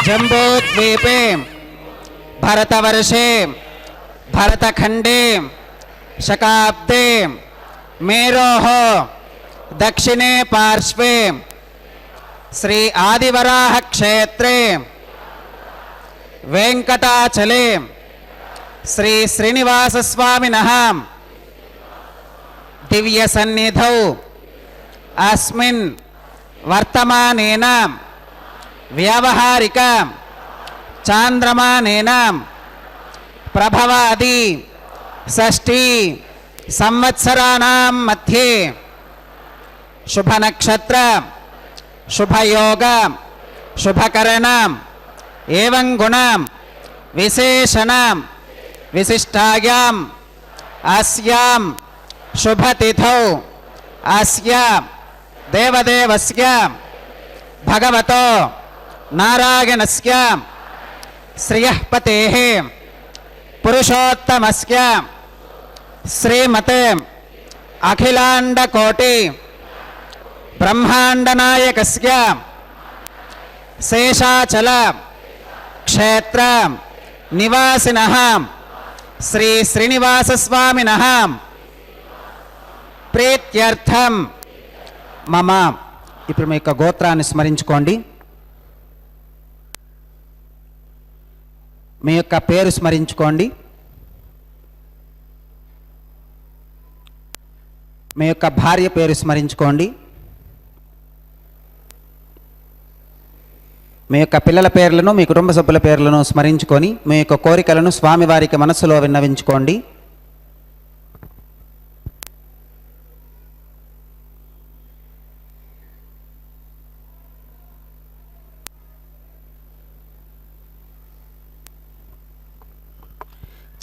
जम्बूद्वीपे भरतवर्षे भरतखंडे शकाब्दे मेरोः दक्षिणे पार्श्वे श्री आदिवराह क्षेत्रे वेंकटाचले श्री श्रीनिवास स्वामिनः दिव्य सन्निधौ अस्मिन् वर्तमानेन व्यावहारिक चांद्रमानेन प्रभवादि षष्ठी संवत्सराणां मध्ये शुभ नक्षत्र शुभ योग शुभकरण एवं गुण विशेषण विशिष्टायाम् अस्यां शुभतिथौ अस्य देवदेवस्य भगवतो नारायणस्य श्रियःपतेः पुरुषोत्तमस्य श्रीमते अखिलांडकोटि ब्रह्मांडनायकस्य शेषाचल क्षेत्र निवासिनः श्री श्रीनिवास स्वामिनः प्रीत्यर्थं मम ఇప్పుడు మీ యొక్క గోత్రాన్ని స్మరించుకోండి. మీ యొక్క పేరు స్మరించుకోండి. మీ యొక్క భార్య పేరు స్మరించుకోండి. మీ యొక్క పిల్లల పేర్లను మీ కుటుంబ సభ్యుల పేర్లను స్మరించుకొని మీ యొక్క కోరికలను స్వామివారికి మనస్సులో విన్నవించుకోండి.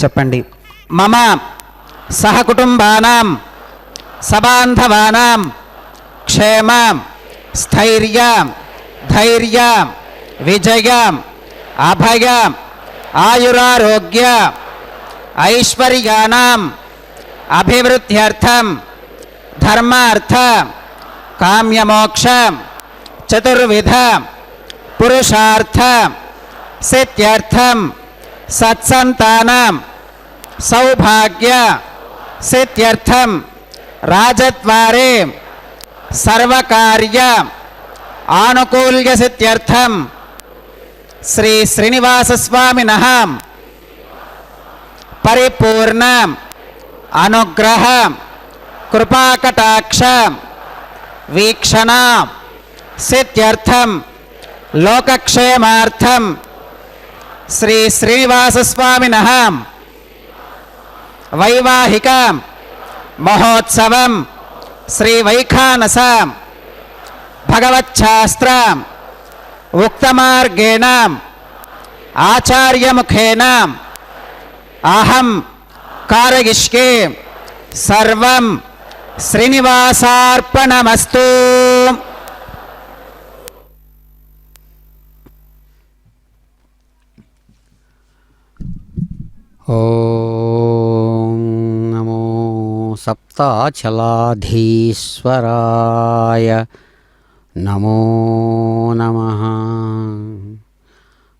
చెప్పండి. మమ సహకుటుంబానాం సబాంధవానాం క్షేమం స్థైర్యం ధైర్యం విజయం అభయం ఆయురారోగ్య ఐశ్వర్యాణం అభివృద్ధ్యర్థం ధర్మార్థ కామ్యమోక్ష చతుర్విధ పురుషార్థ సిద్ధ్యర్థం సత్సంతానం సౌభాగ్య సిద్ధ్యర్థం రాజద్వారే సర్వకార్య ఆనుకూల్య సిద్ధ్యర్థం శ్రీ శ్రీనివాసస్వామినః పరిపూర్ణ అనుగ్రహ కృపాకటాక్ష వీక్షణ సిద్ధ్యర్థం లోకక్షేమార్థం శ్రీ శ్రీనివాసస్వామినః వైవాహిక మహోత్సవం శ్రీ వైఖానస భగవచ్ఛాస్త్ర ఉక్తమార్గేణ ఆచార్యముఖేన అహం కారయిష్యే సర్వం శ్రీనివాసార్పణమస్తు. ఓం నమో సప్తాచలాధీశ్వరాయ నమో నమః.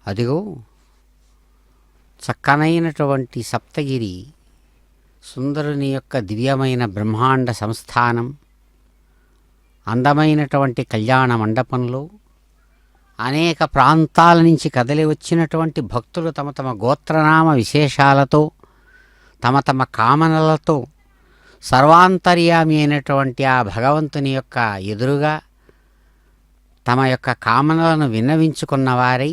అదిగో చక్కనైనటువంటి సప్తగిరి సుందరుని యొక్క దివ్యమైన బ్రహ్మాండ సంస్థానం, అందమైనటువంటి కళ్యాణ మండపంలో అనేక ప్రాంతాల నుంచి కదలి వచ్చినటువంటి భక్తులు తమ తమ గోత్రనామ విశేషాలతో తమ తమ కామనలతో సర్వాంతర్యామి అయినటువంటి ఆ భగవంతుని యొక్క ఎదురుగా తమ యొక్క కామనలను విన్నవించుకున్న వారై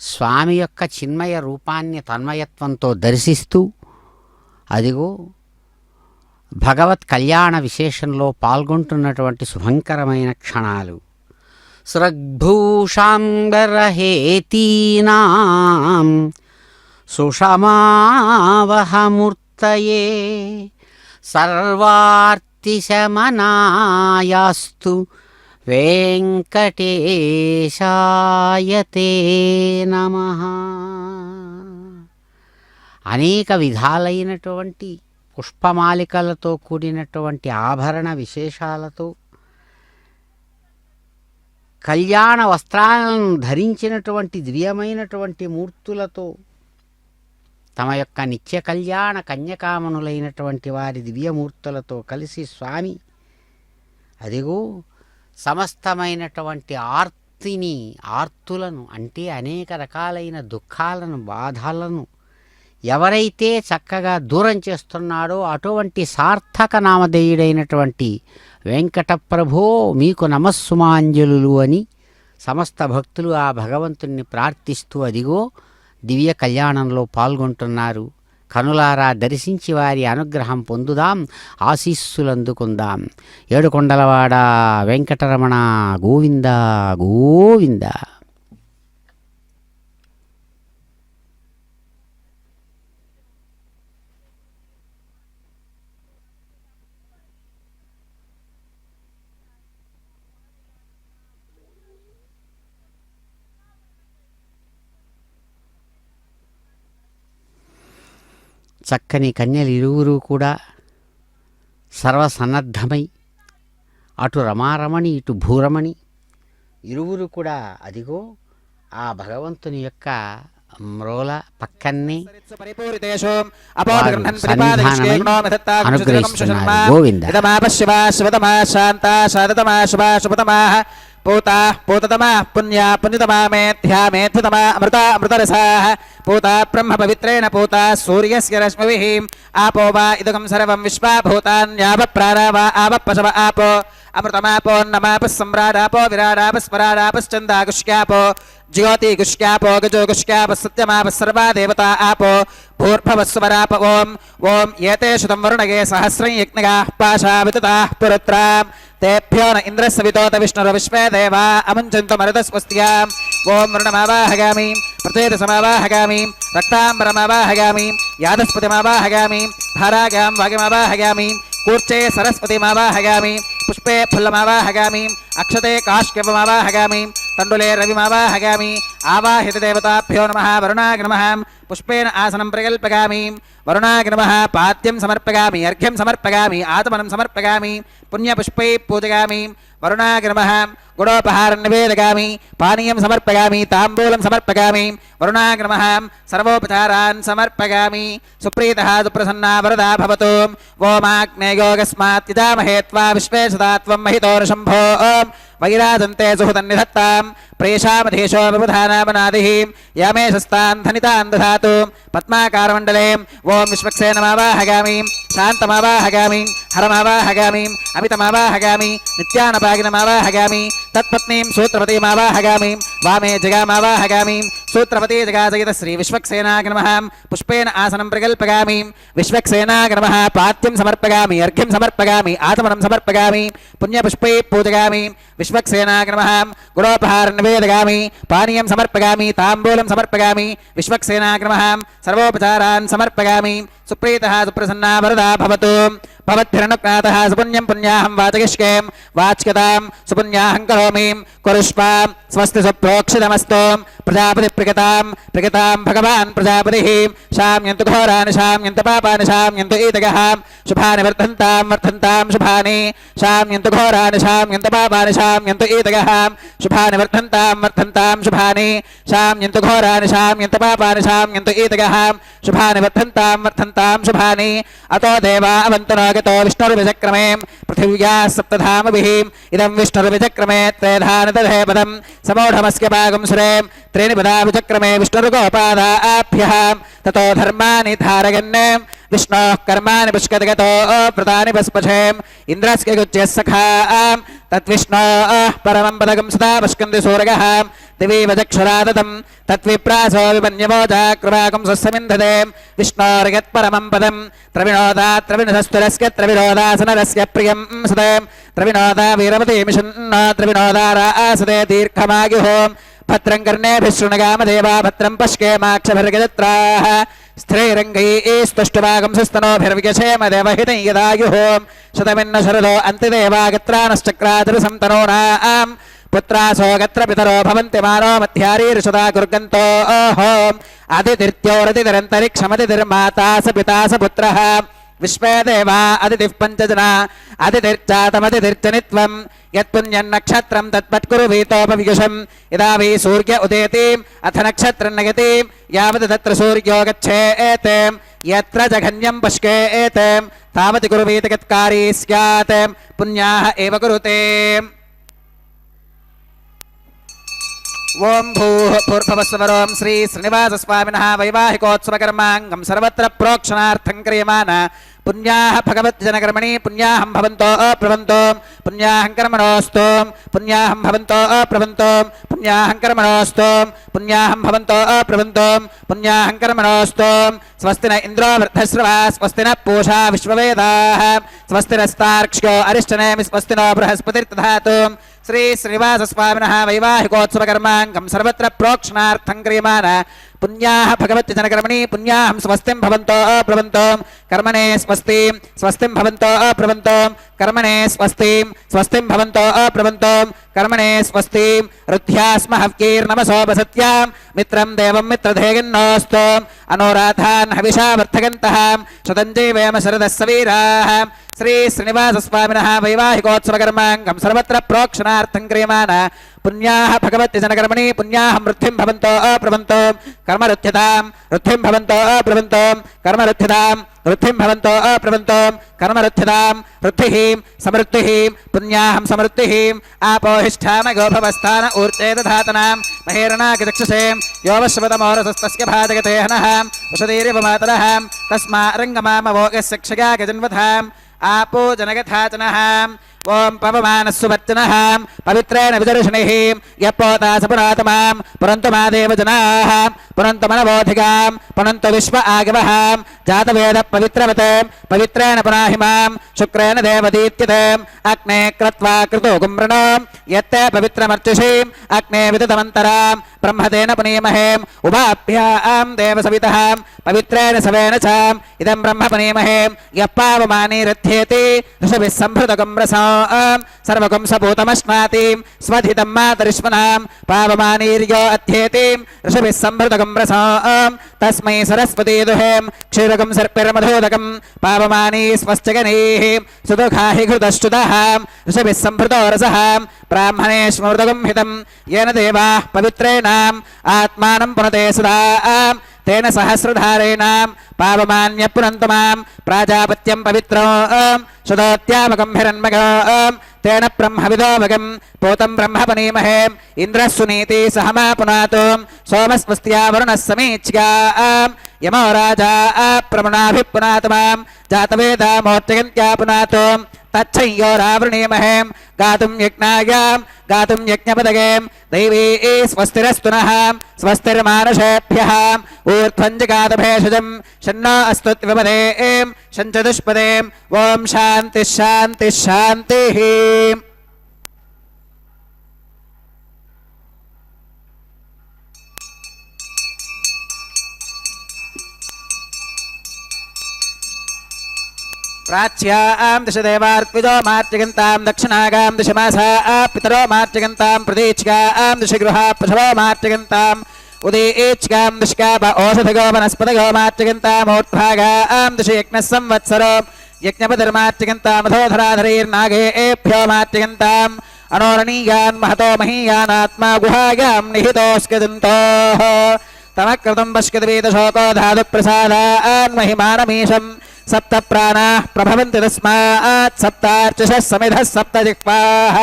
స్వామి యొక్క చిన్మయ రూపాన్ని తన్మయత్వంతో దర్శిస్తూ అదిగో భగవత్ కళ్యాణ విశేషంలో పాల్గొంటున్నటువంటి శుభంకరమైన క్షణాలు. స్రగ్భూషాంబరహేతీనాం సుషమావహమూర్తయే సర్వార్తిశమనాయాస్తు వెంకటేశాయ తే నమః. అనేక విధాలైనటువంటి పుష్పమాలికలతో కూడినటువంటి ఆభరణ విశేషాలతో కళ్యాణ వస్త్రాలను ధరించినటువంటి దివ్యమైనటువంటి మూర్తులతో తమ యొక్క నిత్య కళ్యాణ కన్యకామనులైనటువంటి వారి దివ్యమూర్తులతో కలిసి స్వామి అదిగో సమస్తమైనటువంటి ఆర్తులను అంటే అనేక రకాలైన దుఃఖాలను బాధలను ఎవరైతే చక్కగా దూరం చేస్తున్నాడో అటువంటి సార్థక నామధేయుడైనటువంటి వెంకటప్రభో మీకు నమస్సుమాంజలులు అని సమస్త భక్తులు ఆ భగవంతుణ్ణి ప్రార్థిస్తూ అదిగో దివ్య కళ్యాణంలో పాల్గొంటున్నారు. కనులారా దర్శించి వారి అనుగ్రహం పొందుదాం, ఆశీస్సులందుకుందాం. ఏడుకొండలవాడ వెంకటరమణ గోవింద గోవింద. చక్కని కన్యలు ఇరువురు కూడా సర్వసన్నద్ధమై అటు రమారమణి ఇటు భూరమణి ఇరువురు కూడా అదిగో ఆ భగవంతుని యొక్క మ్రోల పక్కనే అనుగ్రహిస్తున్నారు. గోవింద. పూతా పూతతమా పుణ్యా పుణ్యతమా మేధ్యా మేధ్యతమా అమృత అమృతరసాః పూతా బ్రహ్మ పవిత్రేణ పూతా సూర్యస్య రశ్మిభిః ఆపో వా ఇదగం సర్వం విశ్వా భూతాన్యావ ప్రాణావ ఆవ పశవ ఆపో అమృతమాపోన్నమాపः సమ్రాడాపో విరాడాపస్వరాడాపశ్చందాగుష్యాపో జ్యోతిగుష్యాపో గజోగుష్యాపः సత్యమాపः సర్వా దేవతా ఆపో భూర్భవస్వరాప ఓం ఓం ఏతేషు తం వరుణగే సహస్రం యజ్ఞగాః పాశా వితతాః పురుత్రాం तेभ्यो न इंद्रस्य वितोत विष्णुर्विश्वे देवा अमुञ्चन्तु मरुतस्वस्त्याम् ओम वरुणमावाहगामि प्रचेतसमावाहगामि रक्ताम्बरमावाहगामि यादस्पतिमावाहगामि भारागां वागमावाहगामि कूर्चे सरस्वतीमावाहगामि पुष्पे फुल्लमावाहगामि अक्षते काष्यपमावाहगामि तण्डुले रविमावाहगामि आवाहित देवताभ्यो नमः वरुणाय नमः पुष्पेन आसनं प्रकल्पयामि वरुणाय नमः पाद्यं समर्पयामि अर्घ्यं समर्पयामि आत्मनं समर्पयामि पुण्यपुष्पैः पूजयामि वरुणाय नमः गुडोपहारं निवेदयामि पानीयं समर्पयामि ताम्बूलं समर्पयामि वरुणाय नमः सर्वोपचारान् समर्पयामि सुप्रीतः सुप्रसन्ना वरदा भवतु ओमाग्नेयोगस्मात् यजामहे त्वा विश्वे सदा त्वं महितोर्शम्भो वैराजन्ते सुहृदन्निधत्तां प्रेषामधीशो विबुधानामनादिः यामे शस्तान् धनितान् दधातु पद्माकारमण्डले ॐ विश्वक्सेनमावाहगामि शान्तमावाहगामि हरमावाहगामि अमितमावाहगामि नित्यानपागिनमावाहगामि तत्पत्नीं सूत्रपतिमावाहगामि वामे जगामावाहगामि सूत्रपति जगाजगित श्री विश्वक्सेनाय नमः पुष्पेन आसनं प्रकल्पयामि विश्वक्सेनाय नमः पाद्यं समर्पयामि अर्घ्यं समर्पयामि आचमनं समर्पयामि पुण्यपुष्पैः पूजयामि विश्वक्सेनाय नमः गुडोपहारं निवेदयामि पानीयं समर्पयामि ताम्बूलं समर्पयामि विश्वक्सेनाय नमः सर्वोपचारान् समर्पयामि सुप्रीतः सुप्रसन्ना वरदा भवतु भवद्भिरनुज्ञातः सुपुण्यं पुण्याहं वाचयिष्ये वाच्यतां सुपुण्याहं करोमि कुरुष्वां स्वस्ति सुप्रोक्षितमस्तु प्रजापतिप्रगतां भगवान् प्रजापतिः शाम्यन्तु घोरान् शाम्यन्तु पापान् शाम्यन्तु ईदगः शुभानि वर्धन्तां शुभानि शाम्यन्तु घोरान् शाम्यन्तु पापान् शाम्यन्तु ईदगः शुभानि वर्धन्तां शुभानि शाम्यन्तु घोरान् शाम्यन्तु पापान् शाम्यन्तु ईदगः शुभानि वर्धन्तां शुभानि अतो देवा अवन्तनो गतो विष्णुर्विचक्रमे पृथिव्याः सप्तधामभिः इदं विष्णुर्विचक्रमे त्रेधान दधे पदं समूढमस्य भागं सुरे त्रीणि पदा विचक्रमे विष्णुर्गोपादाभ्यः ततो धर्माणि धारयन् विष्णोः कर्माणि पुष्कतगतो व्रतानि पस्पशेम् इन्द्रस्य गुच्यः सखा तद्विष्णोः परमं पदकं सदा पश्कन्ति सूरगः दिवि वचक्षुरादतं तद्विप्रासो विपन्यमोजा कृपाकं स्वस्यमिन्धते विष्णोर्यत्परमं पदं त्रविणोदा त्रविणधस्तुरस्य त्रविणोदासनरस्य प्रियं सदे त्रविणोदा वीरवतीमिषन्नो त्रविणोदा रासदे दीर्घमायुः भद्रं कर्णेभिः शृणुगामदेवा भद्रं पश्येमाक्षभिर्गजत्राः स्थिरैरङ्गैस्तुष्टुभागं सुस्तनोभिर्विगशेम देवहितं यदायुः शतमिन्न शरदो अन्तिदेवागत्रानश्चक्रातिर्सन्तनूनां पुत्रासो गत्र पितरो भवन्ति मानो मध्यारीर्षदा कुर्गन्तो ओहोम् अदितिर्त्योरतिरन्तरिक्षमतिर्माता स पिता स पुत्रः विश्वे देवा अदितिः पञ्चजना अदितिर्चातमदितिर्चनित्वं यत्पुण्यन्नक्षत्रं तत्पत्कुरुवीतोपवियुषम् यदा वै सूर्य उदेतिम् अथ नक्षत्रं नयतिम् यावत् तत्र सूर्यो गच्छेत् यत्र जघन्यं पश्येत् तावत् कुरुवीत यत्कारी स्यात् पुण्याः एव कुरुते ओम भूः भूर्भुवस्सुवरों श्री श्रीनिवासस्वामिनः वैवाहिकोत्सवकर्माङ्गं सर्वत्र प्रोक्षणार्थं क्रियमाण पुण्याः भगवद्जनकर्मणि पुण्याहं भवन्तो अप्रभवन्तो पुण्याहं कर्मणोऽस्तु पुण्याहं भवन्तो अप्रभवन्तो पुण्याहं कर्मणोऽस्तु पुण्याहं भवन्तो अप्रभवन्तो पुण्याहं कर्मणोऽस्तु स्वस्ति न इन्द्रो वृद्धश्रवा स्वस्ति न पूषा विश्ववेदाः स्वस्ति नस्तार्क्ष्यो अरिष्टनेमि स्वस्ति नो बृहस्पतिर्दधातु श्री श्रीनिवासस्वामिनः वैवाहिकोत्सवकर्माङ्गं सर्वत्र प्रोक्षणार्थं क्रियमाण पुण्याः भगवद्जनकर्मणि पुण्याहं स्वस्तिं भवन्तो अप्रभवन्तो कर्मणे स्वस्तिं स्वस्तिं भवन्तो अप्रभवन्तो कर्मणे स्वस्तिं भवन्तो अप्रभवन्तो कर्मणे स्वस्तिं रुद्ध्यास्म हव्यैर्नमसोपसत्यां मित्रं देवं मित्रधेयन्नोऽस्तु अनोराधान् हविषा वर्धयन्तः शतञ्जीवेम शरदः सवीराः श्री श्रीनिवासस्वामिनः वैवाहिकोत्सवकर्माङ्गं सर्वत्र प्रोक्षणार्थं क्रियमाण पुण्याः भगवद्जनकर्मणि पुण्याहं वृद्धिं भवन्तो अप्रभवन्तो कर्मरुध्यतां वृद्धिं भवन्तो अप्रभवन्तो कर्मरुध्यतां वृद्धिं भवन्तो अप्रभवन्तो कर्मरुध्यतां वृद्धिः समृद्धिः पुण्याहं समृद्धिः आपोहिष्ठाम गोभवस्थान ऊर्जे दधातनां महेरणागचक्षुषे योवश्वतमोरसस्तस्य भाजगते हनः उषदीरिवमातरः तस्मारङ्गमामवोगस्य क्षया गजन्वधाम् आपो जनगथाचनः ओं पवमानस्सुवर्चनः पवित्रेण विदर्शनिः यः पोता स पुरातमां पुरन्तु मा देवजनाः पुनन्तु मनबोधिकां पुनन्तु विश्व आगवः जातवेद पवित्रवत् पवित्रेण पुनाहिमां शुक्रेण देवदीत्यते अग्ने कृत्वा कृतो गुम्रणो यत्ते पवित्रमर्चिषीम् अग्ने विदतमन्तरां ब्रह्मतेन पुनीमहे उभाभ्यां देवसवितः पवित्रेण सवेन च इदं ब्रह्म पुनीमहे यः पावमानीरथ्येति ऋषभिः सम्भृतगुम्रसां सर्वगुंसभूतमश्नाति स्वधितं मातरिष्मनां पावमानीर्यो अध्येति ऋषभिः सम्भृतगुम्रसां तस्मै सरस्वती दुहें क्षीरकं सर्पिर्मधोदकं पावमानी स्वश्चगनीः सुदुःखाहि घृतश्च्युतः ऋषभिः सम्भृतो रसः ब्राह्मणे स्मृतगं हितं येन देवाः पवित्रेणाम् आत्मानं पुनते सदा तेन सहस्रधारेणां पावमान्य पुनन्तु मां प्राजापत्यं पवित्रो सुदोत्यामकं हिरण्मघं तेन ब्रह्मविदोमगं पूतं ब्रह्म पुनीमहे इन्द्रः सुनीति सहमा पुनातु सोमस्वस्त्या वरुणः समीच्यां यमो राजा प्रमुणाभिपुनातु मां जातवेदामोर्चयन्त्या पुनातु तच्छय्योरावृणीमहे गातुं यज्ञायां गातुं यज्ञपदगें दैवी स्वस्तिरस्तु नः स्वस्तिर्मानुषेभ्यः ऊर्ध्वं जगातभेषजं शन्नो अस्तु त्विपदें शञ्चतुष्पदें ॐ शान्तिः शान्तिः शान्तिः। प्राच्यां दश देवार्पितो मार्जगन्तां दक्षिणागां दशमासा पितरो मार्जगन्तां प्रतीच्यां दशगृहा पशवो मार्जगन्ताम् उदीच्कां दशकाप ओषधगो वनस्पतगो मार्जगन्ताम् ऊर्ध्वागां दश यज्ञः संवत्सरो यज्ञपतिर्मार्जगन्तां मधोधराधरैर्नागेभ्यो मार्जगन्ताम् अनोरणीयान् महतो महीयानात्मा गुहायां निहितोऽस्कदन्तोः तमकृतं पश्यद्वीतशोको धातुप्रसादान् महिमानमीशम् सप्त प्राणाः प्रभवन्ति तस्मात् सप्तार्चिषः समिधः सप्त जिह्वाः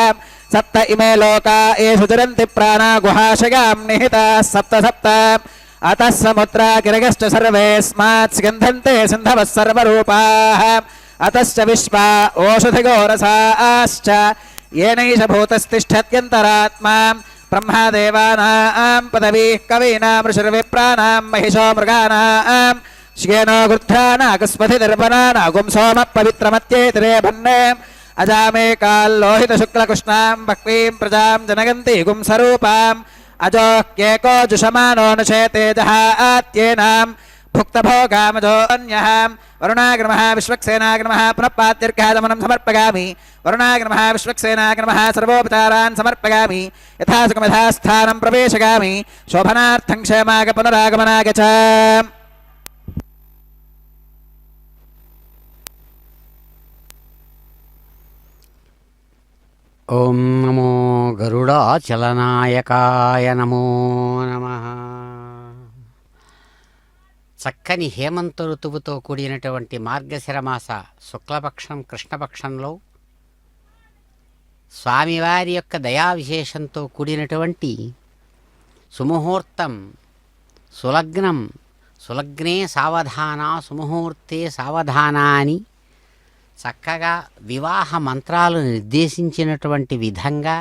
सप्त इमे लोका येषु चरन्ति प्राणा गुहाशयां निहिताः सप्त सप्त अतः समुद्रा गिरगश्च सर्वेऽस्मात् स्कन्धन्ते सिन्धवः सर्वरूपाः अतश्च विश्वा ओषधिगोरसाश्च येनैष भूतस्तिष्ठत्यन्तरात्मा ब्रह्मादेवानां पदवीः कवीनां ऋषिर्विप्राणां महिषो मृगाणां श्येनो गृध्रानागस्पतिर्वनानागुं सोमः पवित्रमत्येतिरे भन्ने अजामे काल्लोहितशुक्लकृष्णां बह्वीं प्रजां जनगन्ति गुंसरूपाम् अजोह्येको जुषमानो नशेतेजः आत्येनां भुक्तभोगामजोऽन्यः वरुणाग्रमः विश्वक्सेनाग्रमः पुनः पात्यर्घादमनं समर्पयामि वरुणाग्रमः विश्वक्सेनाग्रमः सर्वोपचारान् समर्पयामि यथा सुखमथा स्थानं प्रवेशयामि शोभनार्थं क्षेमाग पुनरागमनाग च। ఓం నమో గరుడాచలనాయకాయ నమో నమః. చక్కని హేమంత ఋతువుతో కూడినటువంటి మార్గశిరమాస శుక్లపక్షం కృష్ణపక్షంలో స్వామివారి యొక్క దయా విశేషంతో కూడినటువంటి సుముహూర్తం సులగ్నం సులగ్నే సావధాన సుముహూర్తే సావధాన అని చక్కగా వివాహ మంత్రాలు నిర్దేశించినటువంటి విధంగా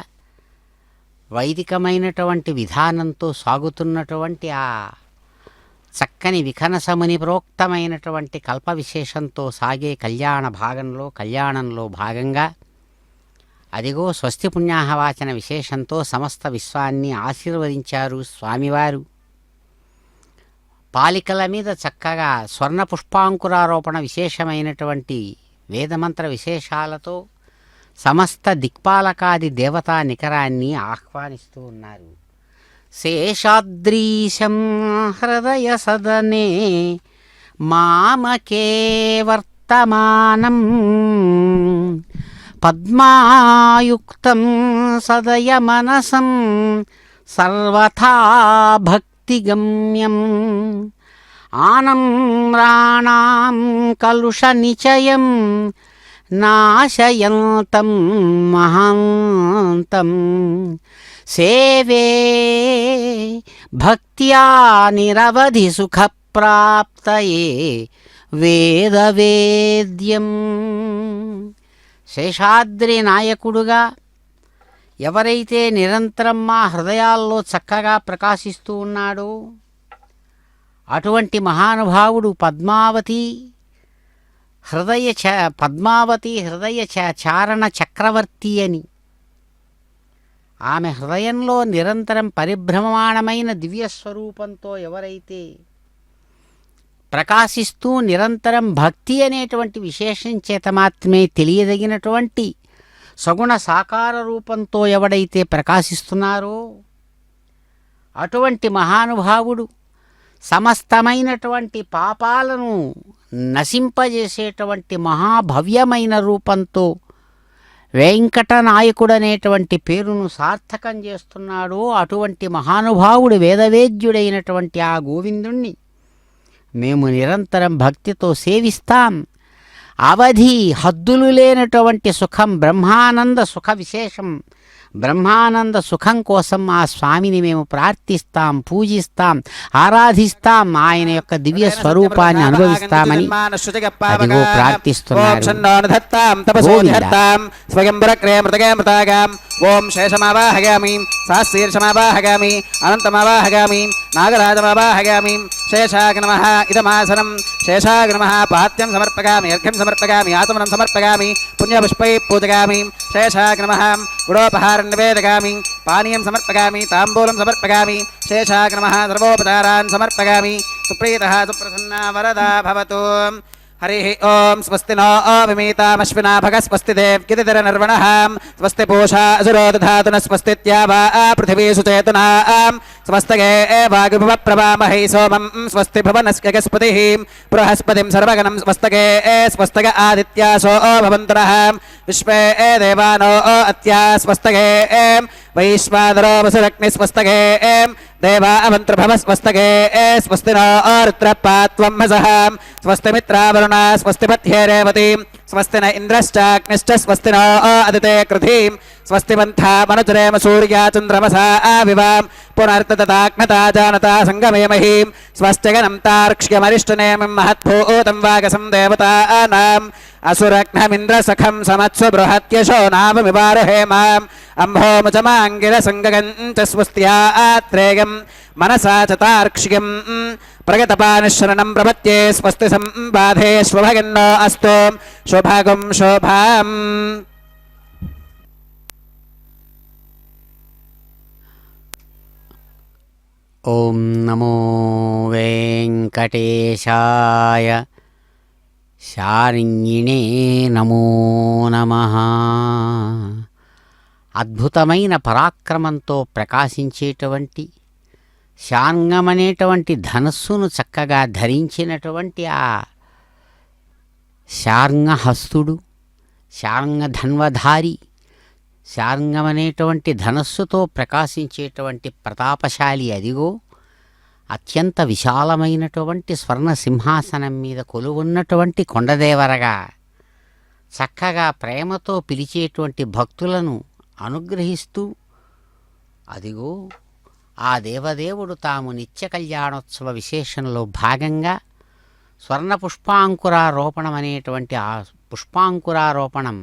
వైదికమైనటువంటి విధానంతో సాగుతున్నటువంటి ఆ చక్కని వికనసముని ప్రోక్తమైనటువంటి కల్ప విశేషంతో సాగే కళ్యాణంలో భాగంగా అదిగో స్వస్తి పుణ్యాహవాచన విశేషంతో సమస్త విశ్వాన్ని ఆశీర్వదించారు స్వామివారు. పాలికల మీద చక్కగా స్వర్ణ పుష్పాంకురారోపణ విశేషమైనటువంటి వేదమంత్ర విశేషాలతో సమస్త దిక్పాలకాది దేవతా నికరాన్ని ఆహ్వానిస్తూ ఉన్నారు. శేషాద్రీశం హృదయ సదనే మామకే వర్తమానం పద్మాయుక్తం సదయ మనసం సర్వథా భక్తిగమ్యం ఆనమ్రాణాం కలుషనిచయం నాశయంతం మహాంతం సేవే భక్త్యా నిరవధి సుఖప్రాప్తయే వేదవేద్యం. శేషాద్రి నాయకుడుగా ఎవరైతే నిరంతరం మా హృదయాల్లో చక్కగా ప్రకాశిస్తూ ఉన్నాడో అటువంటి మహానుభావుడు పద్మావతి హృదయ చారణ చక్రవర్తి అని. ఆమె హృదయంలో నిరంతరం పరిభ్రమమాణమైన దివ్యస్వరూపంతో ఎవరైతే ప్రకాశిస్తూ నిరంతరం భక్తి అనేటువంటి విశేషం చేత మాత్రమే తెలియదగినటువంటి సగుణ సాకార రూపంతో ఎవడైతే ప్రకాశిస్తున్నారో అటువంటి మహానుభావుడు సమస్తమైనటువంటి పాపాలను నశింపజేసేటువంటి మహాభవ్యమైన రూపంతో వెంకటనాయకుడనేటువంటి పేరును సార్థకం చేస్తున్నాడు. అటువంటి మహానుభావుడు వేదవేద్యుడైనటువంటి ఆ గోవిందుణ్ణి మేము నిరంతరం భక్తితో సేవిస్తాం. అవధి హద్దులు లేనటువంటి సుఖం, బ్రహ్మానంద సుఖ విశేషం, బ్రహ్మానంద సుఖం కోసం ఆ స్వామిని మేము ప్రార్థిస్తాం, పూజిస్తాం, ఆరాధిస్తాం. ఆయన యొక్క దివ్య స్వరూపాన్ని అనుభవిస్తామని అదిగో ప్రార్థిస్తున్నారు. ఓం శేషమావాహయామి, సహస్రీర్షమావాహయామి, అనంతమావాహయామి, నాగరాజమావాహయామి. శేషాయ నమః ఇదమాసనం, శేషాయ నమః పాత్యం సమర్పయామి, అర్ఘ్యం సమర్పయామి, ఆచమనం సమర్పయామి, పుణ్యపుష్పై పూజయామి. శేషాయ నమః గుడోపహారం నివేదయామి, పానీయం సమర్పయామి, తాంబూలం సమర్పయామి. శేషాయ నమః సర్వోపచారాన్ సమర్పయామి. సుప్రీతః సుప్రసన్నా వరదా భవతు. హరి ఓం స్వస్తి నో విమీతామశ్వినా భగ స్వస్తి దేవ్కితిరనర్వణః స్వస్తి పూషా అసురో దధాతున స్వస్తిత్యావా పృథివీ సుచేతనా స్వస్తగే వాగ్భవప్రవామహై సోమం స్వస్తి భువనస్య గస్పతిః బృహస్పతిం సర్వగణం స్వస్తగే స్వస్తగ ఆదిత్యాసో భవంతురః విశ్వే దేవానో అత్యా స్వస్తగే వైశ్వానరో వసురగ్ని స్వస్తగే దేవా అవంతృభవ స్వస్తగే స్వస్తి నో రుద్రపాత్వం హసః స్వస్తి మిత్రావరుణ స్వస్తి పథ్యే రేవతి స్వస్తి న ఇంద్రశ్చాగ్నిశ్చ స్వస్తి నో అదితే కృధీం స్వస్తి మంథా మనుజరేమ సూర్యా చంద్రమసా వివాం పునర్తదాగ్నతా జానతా సంగమే మహీం స్వస్తిగనం తార్క్ష్యమరిష్టనేమిం మహద్భూతం వాగసం దేవతానాం అసురఘ్నమింద్రసఖం సమత్స్వ బృహత్యశో నావమివారహేమాం అంభోముచమాంగిరసంగగంచ స్వస్త్యాత్రేయం మనసా చతార్క్ష్యం ప్రగతపానిశరణం ప్రపత్యే స్వస్తి సంబాధే స్వభగన్నో అస్తు శుభగం శోభాం. ఓం నమో వెంకటేశాయ. శారిణ్యినే నమో నమః. అద్భుతమైన పరాక్రమంతో ప్రకాశించేటువంటి శార్ంగమనేటువంటి ధనస్సును చక్కగా ధరించినటువంటి ఆ శార్ంగహస్తుడు, శార్ంగధన్వధారి, శార్ంగమనేటువంటి ధనస్సుతో ప్రకాశించేటువంటి ప్రతాపశాలి అదిగో అత్యంత విశాలమైనటువంటి స్వర్ణ సింహాసనం మీద కొలువున్నటువంటి కొండదేవరగా చక్కగా ప్రేమతో పిలిచేటువంటి భక్తులను అనుగ్రహిస్తూ అదిగో ఆ దేవదేవుడు తాము నిత్య కళ్యాణోత్సవ విశేషంలో భాగంగా స్వర్ణ పుష్పాంకురారోపణం అనేటువంటి ఆ పుష్పాంకురారోపణం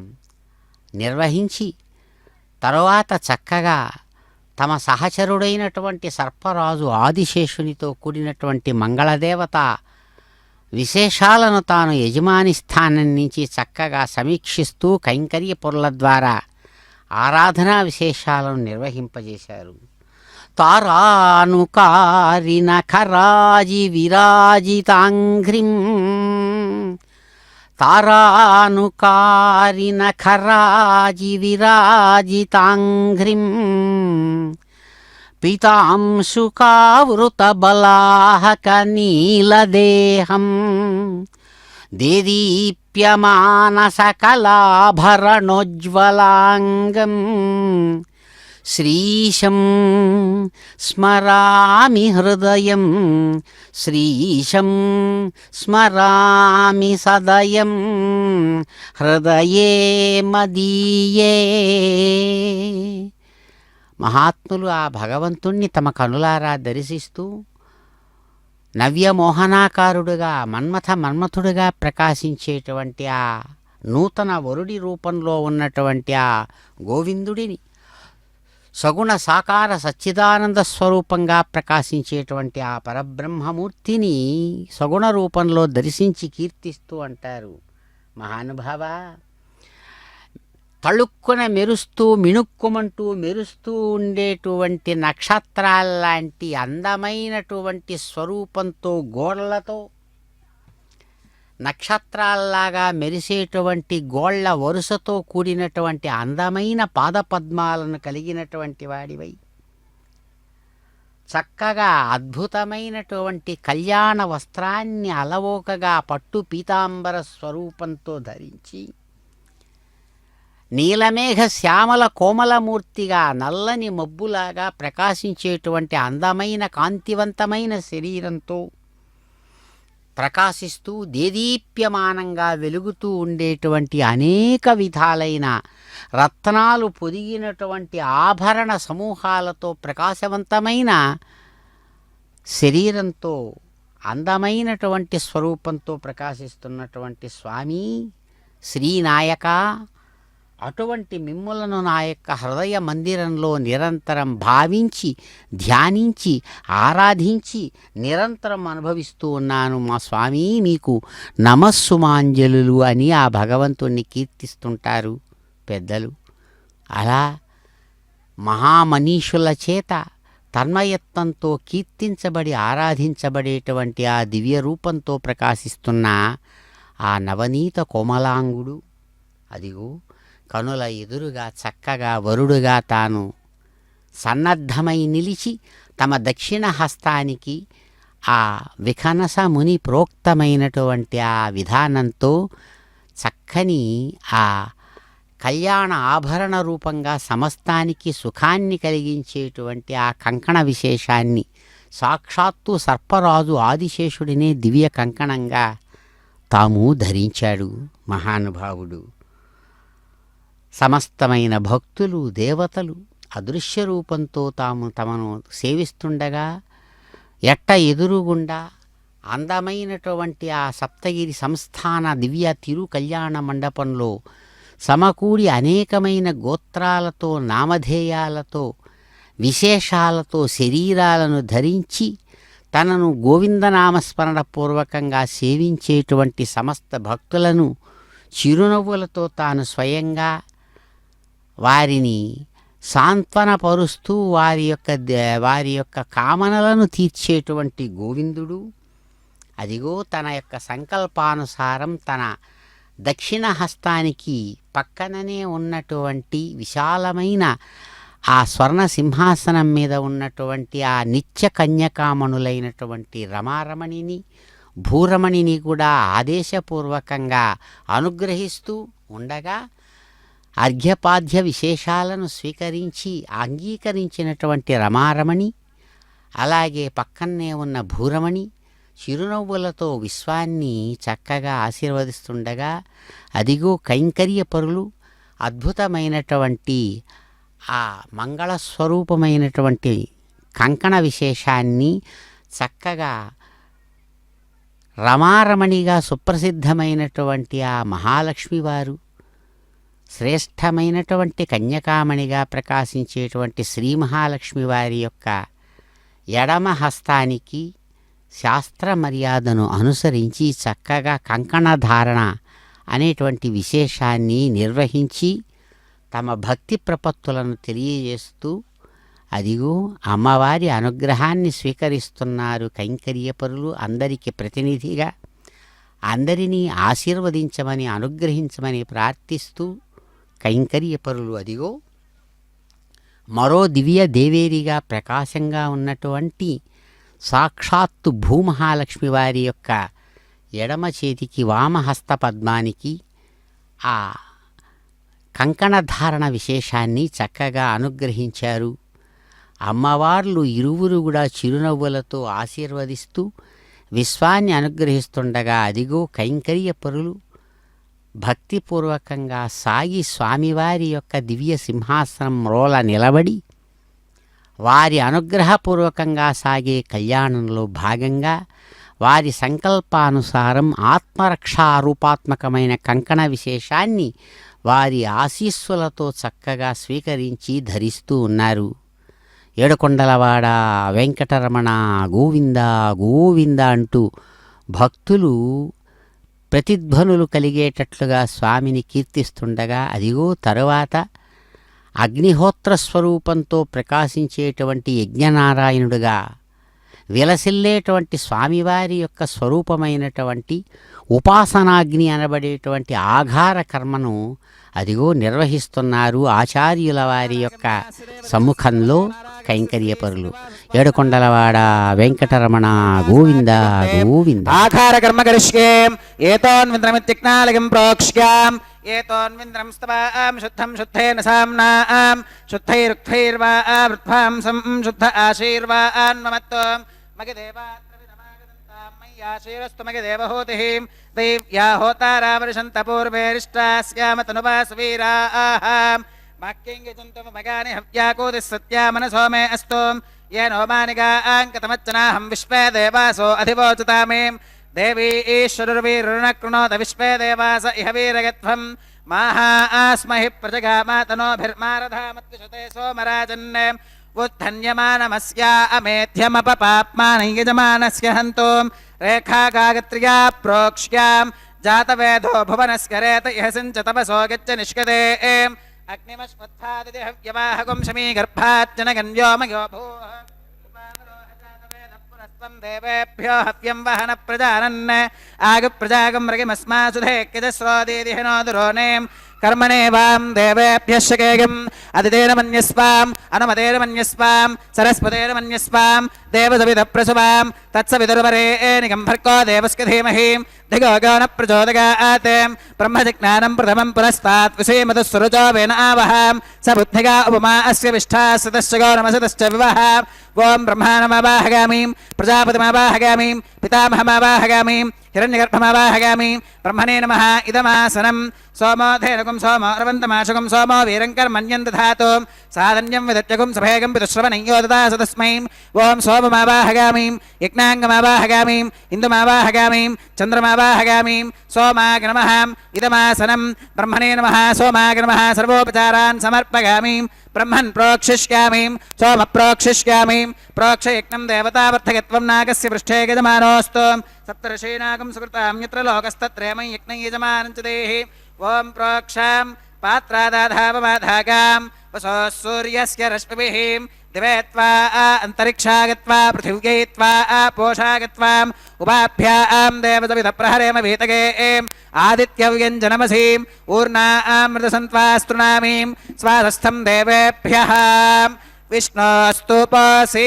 నిర్వహించి తరువాత చక్కగా తమ సహచరుడైనటువంటి సర్పరాజు ఆదిశేషునితో కూడినటువంటి మంగళదేవత విశేషాలను తాను యజమాని స్థానం నుంచి చక్కగా సమీక్షిస్తూ కైంకర్య పొరల ద్వారా ఆరాధనా విశేషాలను నిర్వహింపజేశారు. తారానుకారిన ఖరాజి విరాజితాంఘ్రిం, తారానుకారిన ఖరాజి విరాజితాంఘ్రిం, పీతాంశుకావృత బలాహక నీలదేహం, దేదీప్యమాన సకలాభరణోజ్వలాంగం, శ్రీశం స్మరామి హృదయం, శ్రీశం స్మరామి సదయం, హృదయే మదీయే. మహాత్ములు ఆ భగవంతుణ్ణి తమ కనులారా దర్శిస్తూ నవ్యమోహనాకారుడుగా మన్మథుడుగా ప్రకాశించేటువంటి ఆ నూతన వరుడి రూపంలో ఉన్నటువంటి ఆ గోవిందుడిని సగుణ సాకార సచ్చిదానంద స్వరూపంగా ప్రకాశించేటువంటి ఆ పరబ్రహ్మమూర్తిని సగుణ రూపంలో దర్శించి కీర్తిస్తూ అంటారు, మహానుభావ, తళుక్కున మెరుస్తూ మిణుక్కుమంటూ మెరుస్తూ ఉండేటువంటి నక్షత్రాల్లాంటి అందమైనటువంటి స్వరూపంతో గోళ్లతో, నక్షత్రాల్లాగా మెరిసేటువంటి గోళ్ల వరుసతో కూడినటువంటి అందమైన పాదపద్మాలను కలిగినటువంటి వాడివై, చక్కగా అద్భుతమైనటువంటి కళ్యాణ వస్త్రాన్ని అలవోకగా పట్టు పీతాంబర స్వరూపంతో ధరించి, నీలమేఘ శ్యామల కోమలమూర్తిగా నల్లని మబ్బులాగా ప్రకాశించేటువంటి అందమైన కాంతివంతమైన శరీరంతో ప్రకాశిస్తూ దేదీప్యమానంగా వెలుగుతూ ఉండేటువంటి అనేక విధాలైన రత్నాలు పొదిగినటువంటి ఆభరణ సమూహాలతో ప్రకాశవంతమైన శరీరంతో అందమైనటువంటి స్వరూపంతో ప్రకాశిస్తున్నటువంటి స్వామి శ్రీనాయక, అటువంటి మిమ్ములను నా యొక్క హృదయ మందిరంలో నిరంతరం భావించి ధ్యానించి ఆరాధించి నిరంతరం అనుభవిస్తూ ఉన్నాను మా స్వామి, మీకు నమస్సుమాంజలులు అని ఆ భగవంతుణ్ణి కీర్తిస్తుంటారు పెద్దలు. అలా మహామనీషుల చేత తన్మయత్వంతో కీర్తించబడి ఆరాధించబడేటువంటి ఆ దివ్య రూపంతో ప్రకాశిస్తున్న ఆ నవనీత కోమలాంగుడు అదిగో కనుల ఎదురుగా చక్కగా వరుడుగా తాను సన్నద్ధమై నిలిచి తమ దక్షిణ హస్తానికి ఆ విఖనస ముని ప్రోక్తమైనటువంటి ఆ విధానంతో చక్కని ఆ కళ్యాణ ఆభరణ రూపంగా సమస్తానికి సుఖాన్ని కలిగించేటువంటి ఆ కంకణ విశేషాన్ని సాక్షాత్తు సర్పరాజు ఆదిశేషుడినే దివ్య కంకణంగా తాము ధరించాడు మహానుభావుడు. సమస్తమైన భక్తులు దేవతలు అదృశ్య రూపంతో తమను సేవిస్తుండగా ఎట్ట ఎదురుగుండా అందమైనటువంటి ఆ సప్తగిరి సంస్థాన దివ్య తిరు కళ్యాణ మండపంలో సమకూడి అనేకమైన గోత్రాలతో నామధేయాలతో విశేషాలతో శరీరాలను ధరించి తనను గోవిందనామస్మరణ పూర్వకంగా సేవించేటువంటి సమస్త భక్తులను చిరునవ్వులతో తాను స్వయంగా వారిని సాంత్వనపరుస్తూ వారి యొక్క కామనలను తీర్చేటువంటి గోవిందుడు అదిగో తన యొక్క సంకల్పానుసారం తన దక్షిణ హస్తానికి పక్కననే ఉన్నటువంటి విశాలమైన ఆ స్వర్ణ సింహాసనం మీద ఉన్నటువంటి ఆ నిత్య కన్యకామణులైనటువంటి రమారమణిని భూరమణిని కూడా ఆదేశపూర్వకంగా అనుగ్రహిస్తూ ఉండగా అర్ఘ్యపాద్య విశేషాలను స్వీకరించి అంగీకరించినటువంటి రమారమణి అలాగే పక్కనే ఉన్న భూరమణి చిరునవ్వులతో విశ్వాన్ని చక్కగా ఆశీర్వదిస్తుండగా అదిగో కైంకర్యపరులు అద్భుతమైనటువంటి ఆ మంగళస్వరూపమైనటువంటి కంకణ విశేషాన్ని చక్కగా రమారమణిగా సుప్రసిద్ధమైనటువంటి ఆ మహాలక్ష్మివారు శ్రేష్టమైనటువంటి కన్యకామణిగా ప్రకాశించేటువంటి శ్రీ మహాలక్ష్మి వారి యొక్క ఎడమ హస్తానికి శాస్త్ర మర్యాదను అనుసరించి చక్కగా కంకణధారణ అనేటువంటి విశేషాన్ని నిర్వహించి తమ భక్తి ప్రపత్తులను తెలియజేస్తూ అదిగో అమ్మవారి అనుగ్రహాన్ని స్వీకరిస్తున్నారు కైంకర్యపరులు. అందరికీ ప్రతినిధిగా అందరినీ ఆశీర్వదించమని అనుగ్రహించమని ప్రార్థిస్తూ కైంకర్యపరులు అదిగో మరో దివ్య దేవేరిగా ప్రకాశంగా ఉన్నటువంటి సాక్షాత్తు భూమహాలక్ష్మి వారి యొక్క ఎడమ చేతికి వామహస్త పద్మానికి ఆ కంకణధారణ విశేషాన్ని చక్కగా అనుగ్రహించారు. అమ్మవార్లు ఇరువురు కూడా చిరునవ్వులతో ఆశీర్వదిస్తూ విశ్వాన్ని అనుగ్రహిస్తుండగా అదిగో కైంకర్యపరులు భక్తిపూర్వకంగా సాగి స్వామివారి యొక్క దివ్య సింహాసనం రోల నిలబడి వారి అనుగ్రహపూర్వకంగా సాగే కళ్యాణంలో భాగంగా వారి సంకల్పానుసారం ఆత్మరక్షారూపాత్మకమైన కంకణ విశేషాన్ని వారి ఆశీస్సులతో చక్కగా స్వీకరించి ధరిస్తూ ఉన్నారు. ఏడుకొండలవాడ వెంకటరమణ గోవింద గోవింద అంటూ భక్తులు ప్రతిధ్వనులు కలిగేటట్లుగా స్వామిని కీర్తిస్తుండగా, అదిగో తరువాత అగ్నిహోత్ర స్వరూపంతో ప్రకాశించేటువంటి యజ్ఞనారాయణుడుగా విలసిల్లేటువంటి స్వామివారి యొక్క స్వరూపమైనటువంటి ఉపాసనాగ్ని అనబడేటువంటి ఆఘార కర్మను అదిగో నిర్వహిస్తున్నారు ఆచార్యుల వారి యొక్క సమ్ముఖంలో కైంకర్యపరులు. ఏడుకొండలవాడ వెంకటరమణ గోవింద గోవింద. ఆఘార కర్మ కరిష్యే ఏతోన్వింద్రమిత్యజ్ఞాలయం ప్రోక్ష్యాం ఏతోన్వింద్రం స్తవాం శుద్ధం శుద్ధేన సామ్నాం శుద్ధైరుక్తైర్వా వృద్ధ్వాం సంశుద్ధ ఆశీర్వాన్ మమత్వం మగదేవాత్రవిదమాగతంతాం మయ్యాశీరస్తు మగదేవహూతిః దైవ్యా హోతారావర్షంత పూర్వేరిష్టాస్యామ తనువాసవీరాః వాక్యంగజంతమ మగాని హవ్యాకోదిః సత్యా మనసో మే అస్తు येनो मानिकाङ्कतमच्चनाहं विश्वे देवासो अधिवोचतामे देवी ईश्वरुर्वीरुणकृणोत विश्वे देवास इह वीरगत्वं माहा आस्महि प्रजगामातनोभिर्मारधामत्विषते सोमराजन् उत्थन्यमानमस्या अमेध्यमपपाप्मानं यजमानस्य हन्तुं रेखागागत्र्या प्रोक्ष्यां जातवेदो भुवनस्य रेत इह सिञ्च तपसो गच्छ निष्कते अग्निमश्वत्थादिहव्यवाहकं शमीगर्भाच्चनगन्व्योमयो भूः देवेभ्यो हव्यं वहन प्रजानन् आगप्रजागं मृगिमस्मासुधे किजस्रोदीदिहिनो दुरोनें कर्मणे वां देवेभ्यः शकेयम् अदितेन मन्यस्वाम् अनुमतेन मन्यस्वाम् सरस्वतेन मन्यस्वाम् देवसविदप्रसुवां तत्सविदुर्वरेणिकं भर्गो देवस्य धीमहि धिगो न प्रचोदयात् ब्रह्मजिज्ञानं प्रथमं पुरस्तात् विषेमतुस्सुरुचो वेन आवहां स बुद्धिगा उपमा अस्य विष्ठा सतश्च गौरमसतश्च विवः ओं ब्रह्माणमावाहगामीं प्रजापतिमावाहगामीं पितामहमावाहगामीं हिरण्यगर्भमावाहगामीं ब्रह्मणे नमः इदमासनं सोमो धेनुकं सोमो अरवन्तमाशुकं सोमो वीरङ्कर्मण्यं दधातु साधन्यं विदत्यगुं सभेगं पितुश्रवणय्यो ददास तस्मै ओं सोममावाहगामीं यज्ञाङ्गमावाहगामीं इन्दुमावाहगामीं चन्द्रमावाहगामीं सोमाग नमः इदमासनं ब्रह्मणे नमः सोमाग नमः सर्वोपचारान् समर्पयामि ब्रह्मन् प्रोक्षिष्यामीं सोम प्रोक्षिष्यामीं प्रोक्षयज्ञं देवतावर्थकत्वं नागस्य पृष्ठे यजमानोऽस्तु सप्तर्षीनागं सुकृतां यत्र लोकस्तत्रेमं यज्ञं यजमानं च देहि ओं प्रोक्षां पात्रादाधावमाधागां वसो सूर्यस्य रश्मिभिः दिवे त्वा अन्तरिक्षागत्वा पृथिव्यै त्वा पोषागत्वाम् उपाभ्यां देवसविधप्रहरेम वीतगे आदित्यव्यञ्जनमसीम् ऊर्णामृतसन्त्वास्तृणामीं स्वास्थं देवेभ्यः विष्णोस्तुपसीम्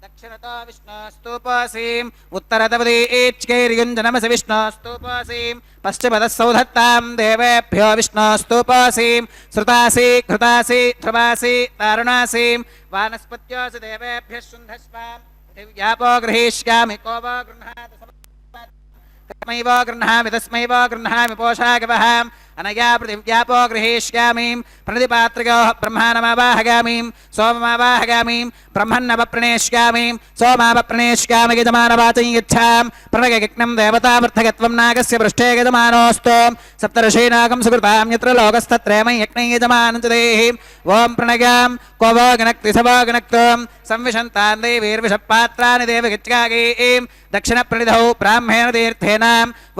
दक्षिणतो विष्णोस्तुपसीम् उत्तरतवदीच्कैर्युञ्जनमसि विष्णोस्तुपसीम् पश्चिमतः सौधत्तां देवेभ्यो विष्णोस्तुपसीम् श्रुतासि घृतासि ध्रुवासि तारुणासीं वानस्पत्योऽसि देवेभ्यः शुन्धस्वां पृथिव्यापो गृहीष्यामि को वो गृह्णाति तस्मैव गृह्णामि तस्मैव गृह्णामि पोषागवहाम् अनया पृथिव्यापो गृहीष्यामीं प्रणतिपात्रिकोः ब्रह्माणमावाहगामीं सोममावाहगामीं ब्रह्मन्नवप्रणेष्यामीं सोमावप्रणेष्यामि यजमानवाचं यच्छां प्रणयज्ञं देवतावर्थकत्वं नागस्य पृष्ठे यजमानोऽस्तु सप्तर्षीनागं सुकृतां यत्र लोकस्तत्रेमं यज्ञं यजमानं च देहि ओं प्रणयां को वो गणक्ति स वो गणक्तं संविशन्तां देवीर्विषपात्राणि देवगिच्कागीं दक्षिणप्रणिधौ ब्राह्मेण तीर्थेन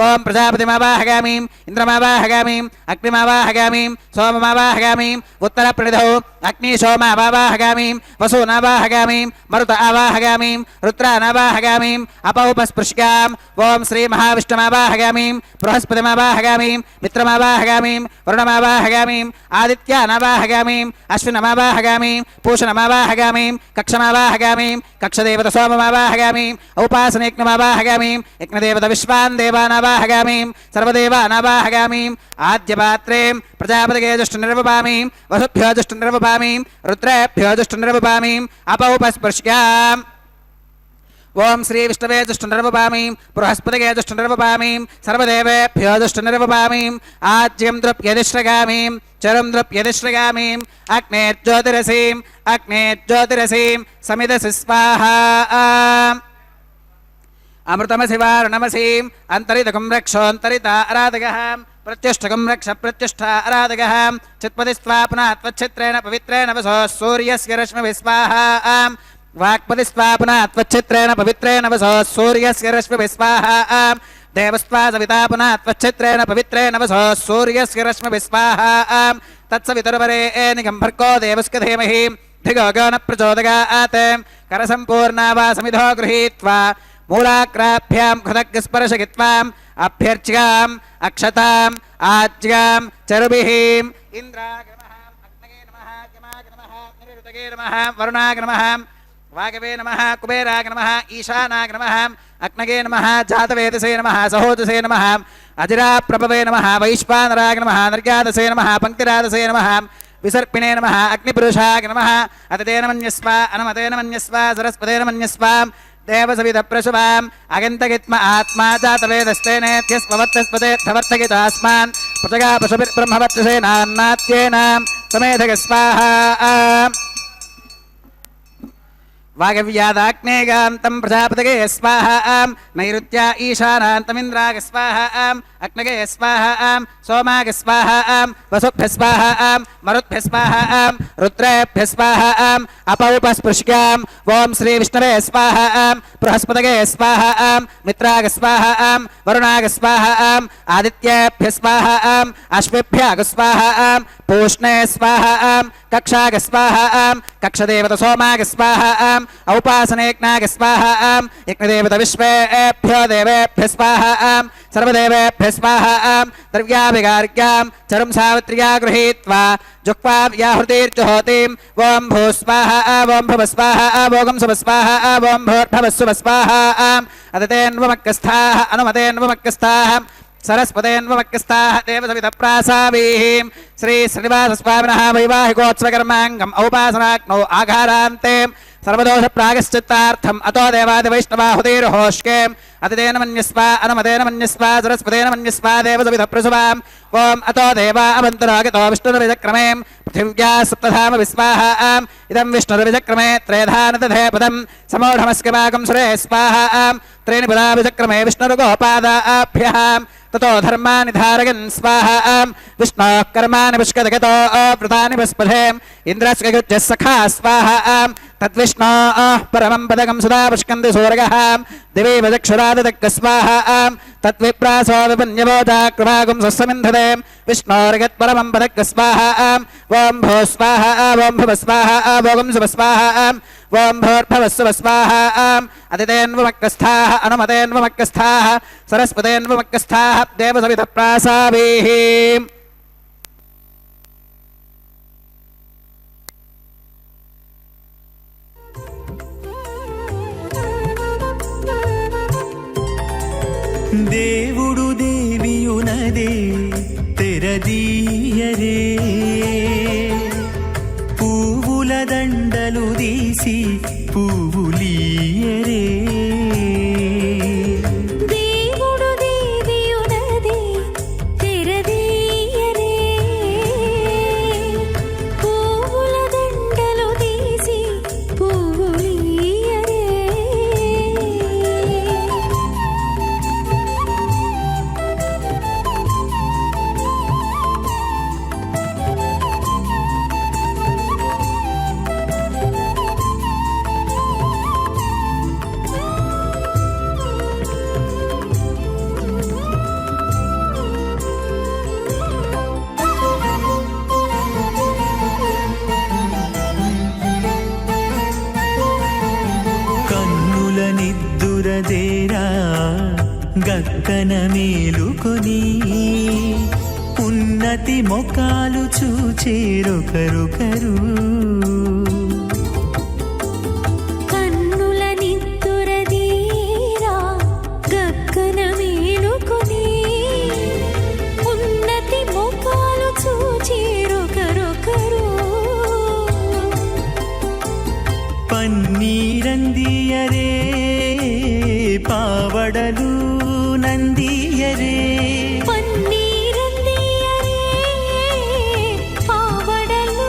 ओं प्रजापतिमावाहगामीं इन्द्रमावाहगामीं अग्निमावाहगामीं सोममावाहगामीं उत्तरप्रणिधौ अग्निशोमावाहगामीं वसूनावाहगामीं मरुत आवाहगामीं रुद्रानावाहगामीं अपौपस्पृश्यां ओं श्रीमहाविष्णुमावाहगामीं बृहस्पतिमावाहगामीं मित्रमावाहगामीं वरुणमावाहगामीं आदित्यानावाहगामीं अश्विनमावाहगामीं पूषणमावाहगामीं कक्षमावाहगामीं कक्षदेवतसोममावाहगामीं औपासनयज्ञमावाहगामीं यज्ञदेवतविश्वान् देवानावाहगामीं सर्वदेवानावाहगामीं आद्यपात्रे प्रजापतिगे जुष्टनिर्वपामीं वसुभ्यो जुष्टनिर्वपामीं रुद्रेभ्यो जुष्टनिर्वपामीं अपौपस्पृश्याम् ओं श्री विष्णवे जुष्टनिर्वपामीं बृहस्पतिगे जुष्टनिर्वपामीं सर्वदेवेभ्यो जुष्टनिर्वपामीं आज्यं द्रव्यदिश्रगामीं चरं द्रव्यदिश्रगामीं अग्नेर्ज्योतिरसीं समिदसि स्वाहा అమృతమసి వారుణమసీం అంతరితకం రక్షోంతరిత ఆరాధగః ప్రత్యుష్టకం రక్ష ప్రత్యుష్ట ఆరాధగః చిత్పదిస్త్వా పునః త్వచ్ఛిత్రేణ పవిత్రేణ వసో సూర్యస్య రశ్మిభిः స్వాహా వాక్పదిస్త్వా పునః త్వచ్ఛిత్రేణ పవిత్రేణ వసో సూర్యస్య రశ్మిభిः స్వాహా దేవస్త్వా సవితా పునః త్వచ్ఛిత్రేణ పవిత్రేణ వసో సూర్యస్య రశ్మిభిः స్వాహా తత్సవితుర్వరేణ్యం భర్గో దేవస్య ధీమహి ధిగో గో న ప్రచోదయాత్ కరసంపూర్ణా వా సమిధో గృహీత్వా మూలాగ్రాభ్యాం హృదగ్స్పర్శగిత్వాం అభ్యర్చ్యాం అక్షతాం ఆజ్యాం చరుభిః ఇంద్రాయ నమః అగ్నగే నమః యమాయ నమః నిరుతగే నమః వరుణాయ నమః వాగవే నమః కుబేరాయ నమః ఈశానాయ నమః అగ్నగే నమః జాతవేదసే నమః సహోదసే నమః అజిరాప్రభవే నమః వైశ్వానరాయ నమః నిర్యాదసే నమః పంక్తిరాదసే నమః విసర్పిణే నమః అగ్నిపురుషాయ నమః అతతేన మన్యస్వ అనమతేన మన్యస్వ సరస్వతేన మన్యస్వ దేవసవిద ప్రసువాం అగంతగిత్మ ఆత్మా జాతవేదస్తేనేత్యస్వవర్తస్పదేర్థవర్తగితాస్మాన్ ప్రజగా పశుభిర్బ్రహ్మవర్చసేనాన్నాత్యేన సమేధగ స్వాహా వాగవ్యాదాగ్నేగాంతం ప్రజాపతగే స్వాహా నైరుత్యా ఈశానాంతమింద్రాగ స్వాహా అగ్నగే స్వాహా సోమాగ స్వాహా వసుభ్య స్వాహా మరుద్భ్య స్వాహా రుద్రేభ్య స్వాహా అపౌపస్పృశ్యాం ఓం శ్రీ విష్ణవే స్వాహా బృహస్పతగే స్వాహా మిత్రాగ స్వాహా వరుణాగ స్వాహా ఆదిత్యేభ్య స్వాహా అశ్విభ్యాగ స్వాహా పూష్ణే స్వాహా కక్షాగ స్వాహా కక్షదేవత సోమాగ స్వాహా ఔపాసనేజ్ఞాగ స్వాహా యజ్ఞదేవత విశ్వేభ్యో దేవేభ్య స్వాహా సర్వదేవేభ్య స్వాహా ద్రవ్యాభిగార్గ్యాం చరం సావిత్ర్యా గృహీత్వా జుక్వా వ్యాహృతిర్జుహోతిం ఓం భూ స్వాహా ఓం భవ స్వాహా ఓం శుభ స్వాహా ఓం భూర్భవస్సుభ స్వాహా అదతేన్వమక్కస్థాః అనుమతేన్వమక్కస్థాః సరస్వతేన్వమక్కస్థాః దేవసవితప్రాసావీః శ్రీ శ్రీనివాసస్వామినః వైవాహికోత్సవకర్మాంగం ఔపాసనాగ్నౌ ఆఘారాంతే సర్వదోష ప్రాగశ్చిత్తార్థం అతో దేవాదివైష్ణవాహుతిర్హోష్కే అతిదేన మన్యస్వ అనుమతేన మన్యస్వ సరస్వతేన మన్యస్వ దేవసవితప్రసువాం ఓం అతో దేవా అవంతరాగతో విష్ణుర్విజక్రమే పృథివ్యా సప్తధామ విస్వాహా ఇదం విష్ణుర్విజక్రమే త్రేధానదధే పదం సమూఢమస్కవాగం సురే స్వాహా త్రీణి పదా విజక్రమే విష్ణుర్గోపాదాభ్యః తతో ధర్మాని ధారయన్ స్వాహా విష్ణోః కర్మాణి పుష్కదగతో వ్రతాని పుష్పధే ఇంద్రస్కయుజ్య సఖా స్వాహా తద్విష్ణోః పరమం పదకం సదా పుష్కంది సూరగః దివే వదక్షురాదదక్క స్వాహా తద్విప్రాసో విపన్యవోజాకృభాగం సస్సమింధదే విష్ణోర్గత్ పరమం పదక్క స్వాహా ఓం భూ స్వాహా ఓం భువ స్వాహా ఓం శుభ స్వాహా ఓం భూర్భవస్సుభ స్వాహా అతిథేన్వమక్కస్థాః అనుమతేన్వమక్కస్థాః సరస్వతేన్వమక్కస్థాః దేవసవితప్రాసావీః దేవుడు దేవియునదే తెరదీయరే పువ్వుల దండలు తీసి పువ్వులీయరే దేవుడు దేవియునదే తెరదీయరే పువ్వుల దండలు తీసి పువ్వులీయరే కన్నుల నిద్దురదేరా గక్కన మేలుకొని ఉన్నతి మొకాలు చూచేరొకరొకరు కన్నుల నిద్దురదీరా గగ్గన మేలుకొని ఉన్నతి ముఖాలు చూచేరొకరొకరు పన్నీరందియరే పావడలు నందియరే పన్నీరందియరే పావడలు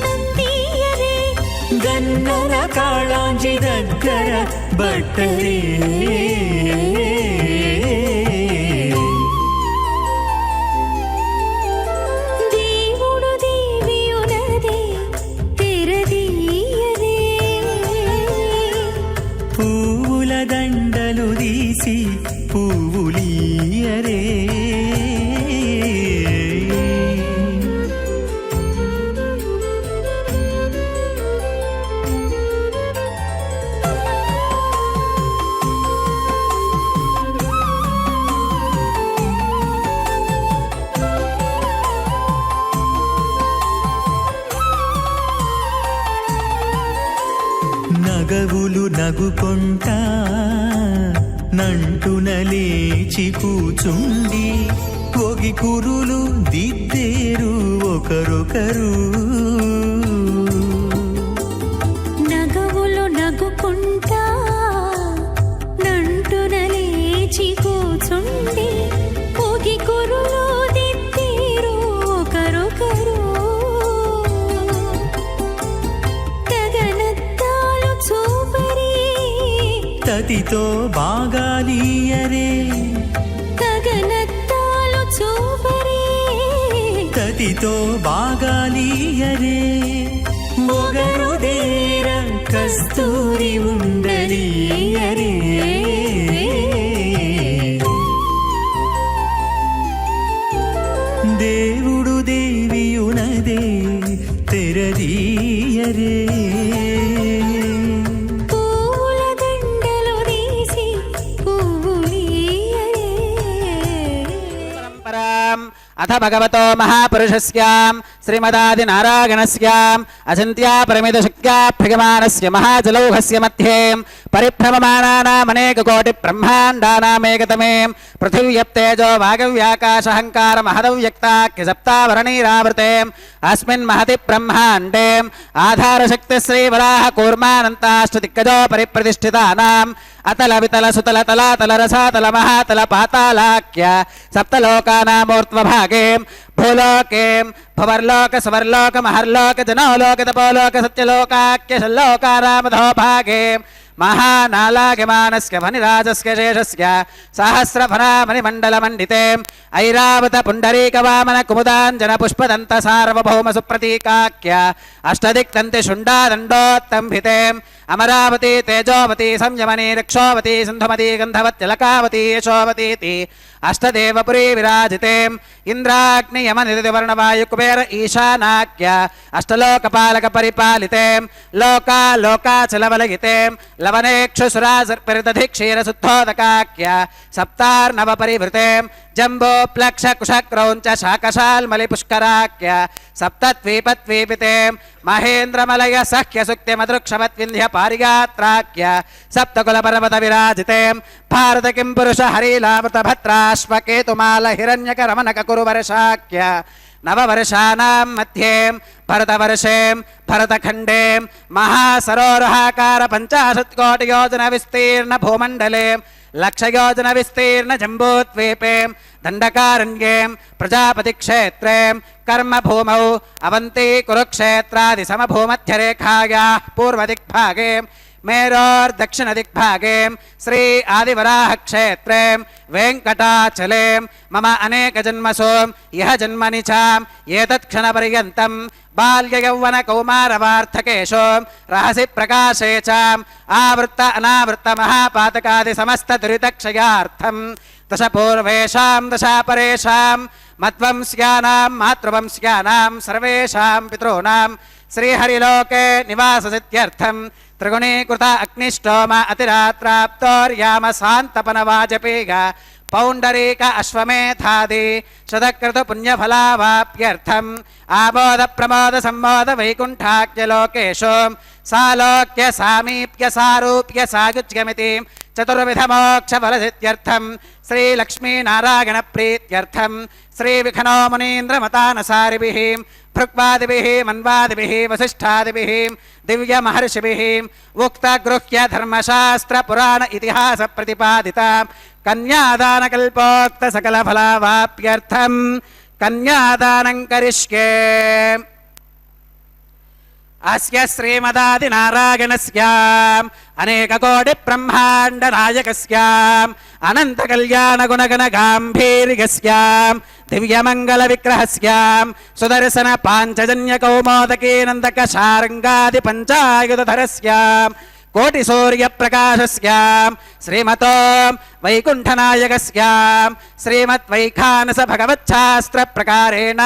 నందియరే గన్నర కాళాంజి దగ్గర బట్టరే దేవుడు దేవియునదే తెరదీయదే పువ్వుల దండలు తీసి పువ్వులీయరే నగవులు నగుకొంటా నంటున లేచి కూచుండి ఒగి కురులు దిద్దేరు ఒకరొకరు నగవులు నగుకుంటా నంటున లేచి కూచుండి పోగి కురులు దిద్దేరు ఒకరొకరు గగనత్తాలు చూపరి తతితో బాగాలీయరే గగనత్తాలు చూపరి తతితో బాగాలీయరే మొగరు దేర కస్తూరి ఉండలీయరే దేవుడు దేవియునదే తెరదీయరే పూల దండలు తీసి పువ్వులీయరే పరంపరాం అథ భగవతో మహాపురుషస్యాం శ్రీమదాదినారాయణస్యాం అచింత్యా పరిమితశక్త్యాభ్యగమానస్య మహాజలౌహస్య మధ్యే పరిభ్రమమానానామనేకకోటి బ్రహ్మాండానామేకతమే పృథివ్యప్తేజో వాగవ్యాకాశహంకార మహదవ్యక్తాఖ్య సప్తావరణీరావృతే అస్మిన్ మహతి బ్రహ్మాండే ఆధారశక్తి శ్రీవరాహ కూర్మానంతాష్టదిగ్గజో పరిప్రతిష్ఠితానాం అతల వితల సుతల తలాతల రసాతల మహాతల పాతాళాఖ్య సప్తలోకానామూర్ధ్వభాగే భూలోకే భువర్లోక సువర్లోక మహర్లోక జనోలోక తపోలోక సత్యలోకాఖ్య షల్లోకానామధోభాగే మహానాలాగమానస్య ఫణిరాజస్య శేషస్య సహస్రఫణామణిమండలమండితే ఐరావత పుండరీకవామన కుముదాంజన పుష్పదంత సార్వభౌమ సుప్రతీకాఖ్య అష్టదిక్తంతి శుండాదండోత్తంభితే అమరావతి తేజోవతి సంయమని రక్షోవతి సింధుమతి గంధవత్యలకావతి యశోవతీతి అష్టదేవపురీ విరాజితే ఇంద్రాగ్ని యమ నిధివర్ణవాయు కుబేర ఈశానాఖ్య అష్టలోకపాలక పరిపాలితే లోకా లోకాచలవలగితే లవనేక్షుసురాసర్పరిదధి క్షీరశుద్ధోదకాఖ్య సప్తార్ణవ పరివృతే జంబో ప్లక్ష కుశక్రౌంచ శాకశాల్మలి పుష్కరాఖ్య సప్తద్వీపద్వీపితే మహేంద్రమలయ సఖ్య సుక్తి మదృక్షవద్వింధ్య పారిగాత్రాఖ్య సప్తకుల పర్వత విరాజితే భారత కిం పురుష హరిలామృత భద్రాశ్వకేతుమాల హిరణ్యకరమణక కురు వర్షాఖ్య నవవర్షానాం మధ్యే భరతవర్షే భరతఖండే మహాసరోరుహాకార 50 కోటి యోజన విస్తీర్ణ భూమండలే లక్షయోజన విస్తీర్ణ జంబూద్వీపే దండకారణ్యే ప్రజాపతి క్షేత్రే కర్మభూమౌ అవంతి కురుక్షేత్రాది సమభూమధ్యరేఖాయా పూర్వదిగ్భాగే మేరోర్దక్షిణదిగ్భాగే శ్రీ ఆదివరాహ క్షేత్రే వెంకటాచలే మమ అనేకజన్మసో ఇహ జన్మని చ ఏతత్క్షణపర్యంతం బాల్యయౌవన కౌమారవార్థకేశో రహసి ప్రకాశే చ ఆవృత్త అనావృత్త మహాపాతకాది సమస్త దురితక్షయార్థం దశ పూర్వేషాం దశాపరేషాం మద్వంస్యానాం మాతృవంస్యానాం సర్వేషాం పితॄణాం శ్రీహరిలోకే నివాససిద్ధ్యర్థం త్రిగుణీకృత అగ్నిష్టోమ అతిరాత్రాప్తోర్యామ శాంతపన వాజపేయ పౌండరీక అశ్వమేధాది శతకృత పుణ్యఫలావాప్యర్థం ఆమోద ప్రమోద సంమోద వైకుంఠాఖ్య లోకేషు సాలోక్య సామీప్య సారూప్య సాయుజ్యమితి చతుర్విధ మోక్ష ఫలసిద్ధ్యర్థం శ్రీ లక్ష్మీ నారాయణ ప్రీత్యర్థం శ్రీ విఖనో మునీంద్ర మతానసారిభిః భృగ్వాదిభిః మన్వాదిభిః వసిష్ఠాదిభిః దివ్య మహర్షిభిః ఉక్త గృహ్య ధర్మశాస్త్ర పురాణ ఇతిహాస ప్రతిపాదిత కన్యాదాన కల్పోక్త సకల ఫలావాప్యర్థం కన్యాదానం కరిష్యే. అస్య శ్రీమదాదినారాయణస్యాం అనేకకోటి బ్రహ్మాండ నాయకస్యాం అనంత కళ్యాణ గుణగణ గాంభీర్యస్యాం దివ్యమంగళ విగ్రహస్యాం సుదర్శన పాంచజన్య కౌమోదకీ నందక శారంగాది పంచాయుధరస్యాం కోటి సూర్య ప్రకాశస్యాం శ్రీమతో వైకుంఠనాయకస్యాం శ్రీమద్వైఖానస భగవచ్ఛాస్త్ర ప్రకారేణ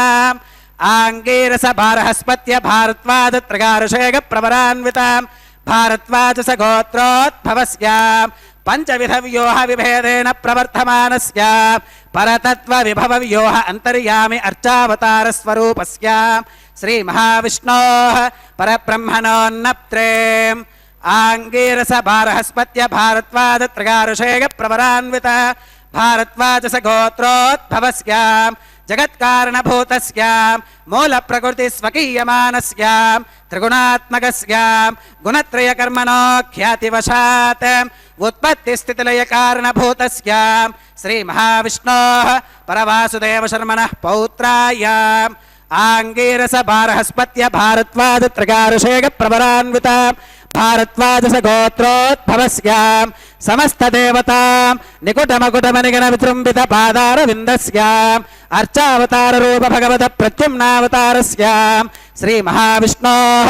ఆంగీరస భారహస్పత్య భారద్వాజ త్రిగారుషేగ ప్రవరాన్వితాం భారద్వాజస గోత్రోద్భవస్యాం పంచవిధ వ్యూహ విభేదేన ప్రవర్తమానస్యాం పరతత్వ విభవ వ్యూహ అంతర్యామి అర్చావతార స్వరూపస్యాం శ్రీ మహావిష్ణోః పరబ్రహ్మణోన్నప్త్రేం ఆంగీరస భారహస్పత్య భారద్వాజ త్రిగారుషేగ ప్రవరాన్విత భారద్వాజస గోత్రోద్భవస్యాం జగత్కారణభూతస్యాం మూల ప్రకృతి స్వకీయమానస్యాం త్రిగుణాత్మకస్యాం గుణత్రయ కర్మణో ఖ్యాతివశాత్ ఉత్పత్తి స్థితిలయ కారణభూతస్యాం శ్రీ మహావిష్ణోః పరవాసుదేవ శర్మణః పౌత్రాయాం ఆంగీరస భారహస్పత్య భారద్వాజ త్రిగారుషేగ ప్రవరాన్వితాం భారద్వాజస గోత్రోద్భవస్యాం సమస్త దేవతాం నికుటమకుటమనిగణ విజృంభిత పాదార విందస్యాం అర్చావతార రూప భగవత ప్రత్యుమ్నావతారస్యాం శ్రీ మహావిష్ణోః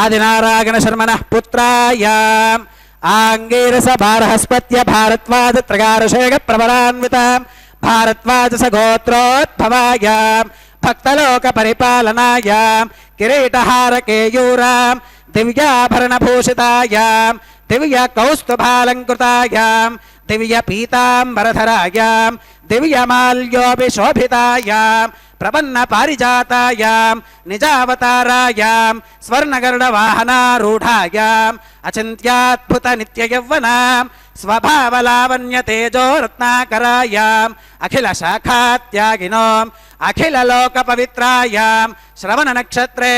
ఆదినారాయణ శర్మణః పుత్రాయాం ఆంగీరస భారహస్పత్య భారద్వాజ త్రిగారుషేగ ప్రవరాన్వితాం భారద్వాజస గోత్రోద్భవాయాం భక్తలోక పరిపాలనాయాం కిరీటహార కేయూరాం దివ్యాభరణభూషితాయాం దివ్య కౌస్తుభాలంకృతాయాం దివ్య పీతాంబరధరాయాం దివ్యమాల్యోభిశోభితాయాం ప్రపన్న పారిజాతాయాం నిజావతారాయాం స్వర్ణగరుడ వాహనారూఢాయాం అచింత్యాద్భుత నిత్య యౌవనాం స్వభావలావణ్య తేజో రత్నాకరాయాం అఖిల శాఖాత్యాగినోం అఖిల లోక పవిత్రాయాం శ్రవణ నక్షత్రే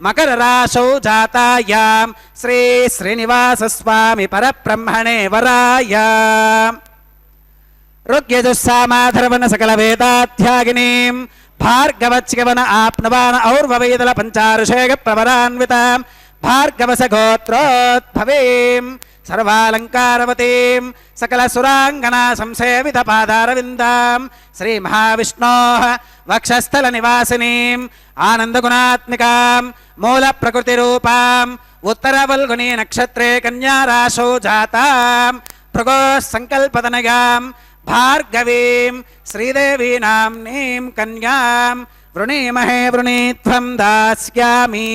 మకర రాశౌ జాతాయాం శ్రీ శ్రీనివాస స్వామి పరబ్రహ్మణే వరాయాం ఋగ్యజుస్సామాధర్వణ సకల వేదాధ్యాగినీం భార్గవచ్యవన ఆప్నవాన ఔర్వవేదల పంచారుషేగ ప్రవరాన్వితాం భార్గవస గోత్రోద్భవేం సర్వాలంకారవతీం సకల సురాంగనా సంసేవిత పాదారవిందాం శ్రీ మహావిష్ణోః వక్షస్థల నివాసినీం ఆనందగుణాత్మికాం మూల ప్రకృతి రూపాం ఉత్తరవల్గుని నక్షత్రే కన్యారాశౌ జాతాం భృగో సంకల్పతనయాం భార్గవీం శ్రీదేవీ నామ్నీం కన్యాం వృణీమహే వృణీత్వం దాస్యామి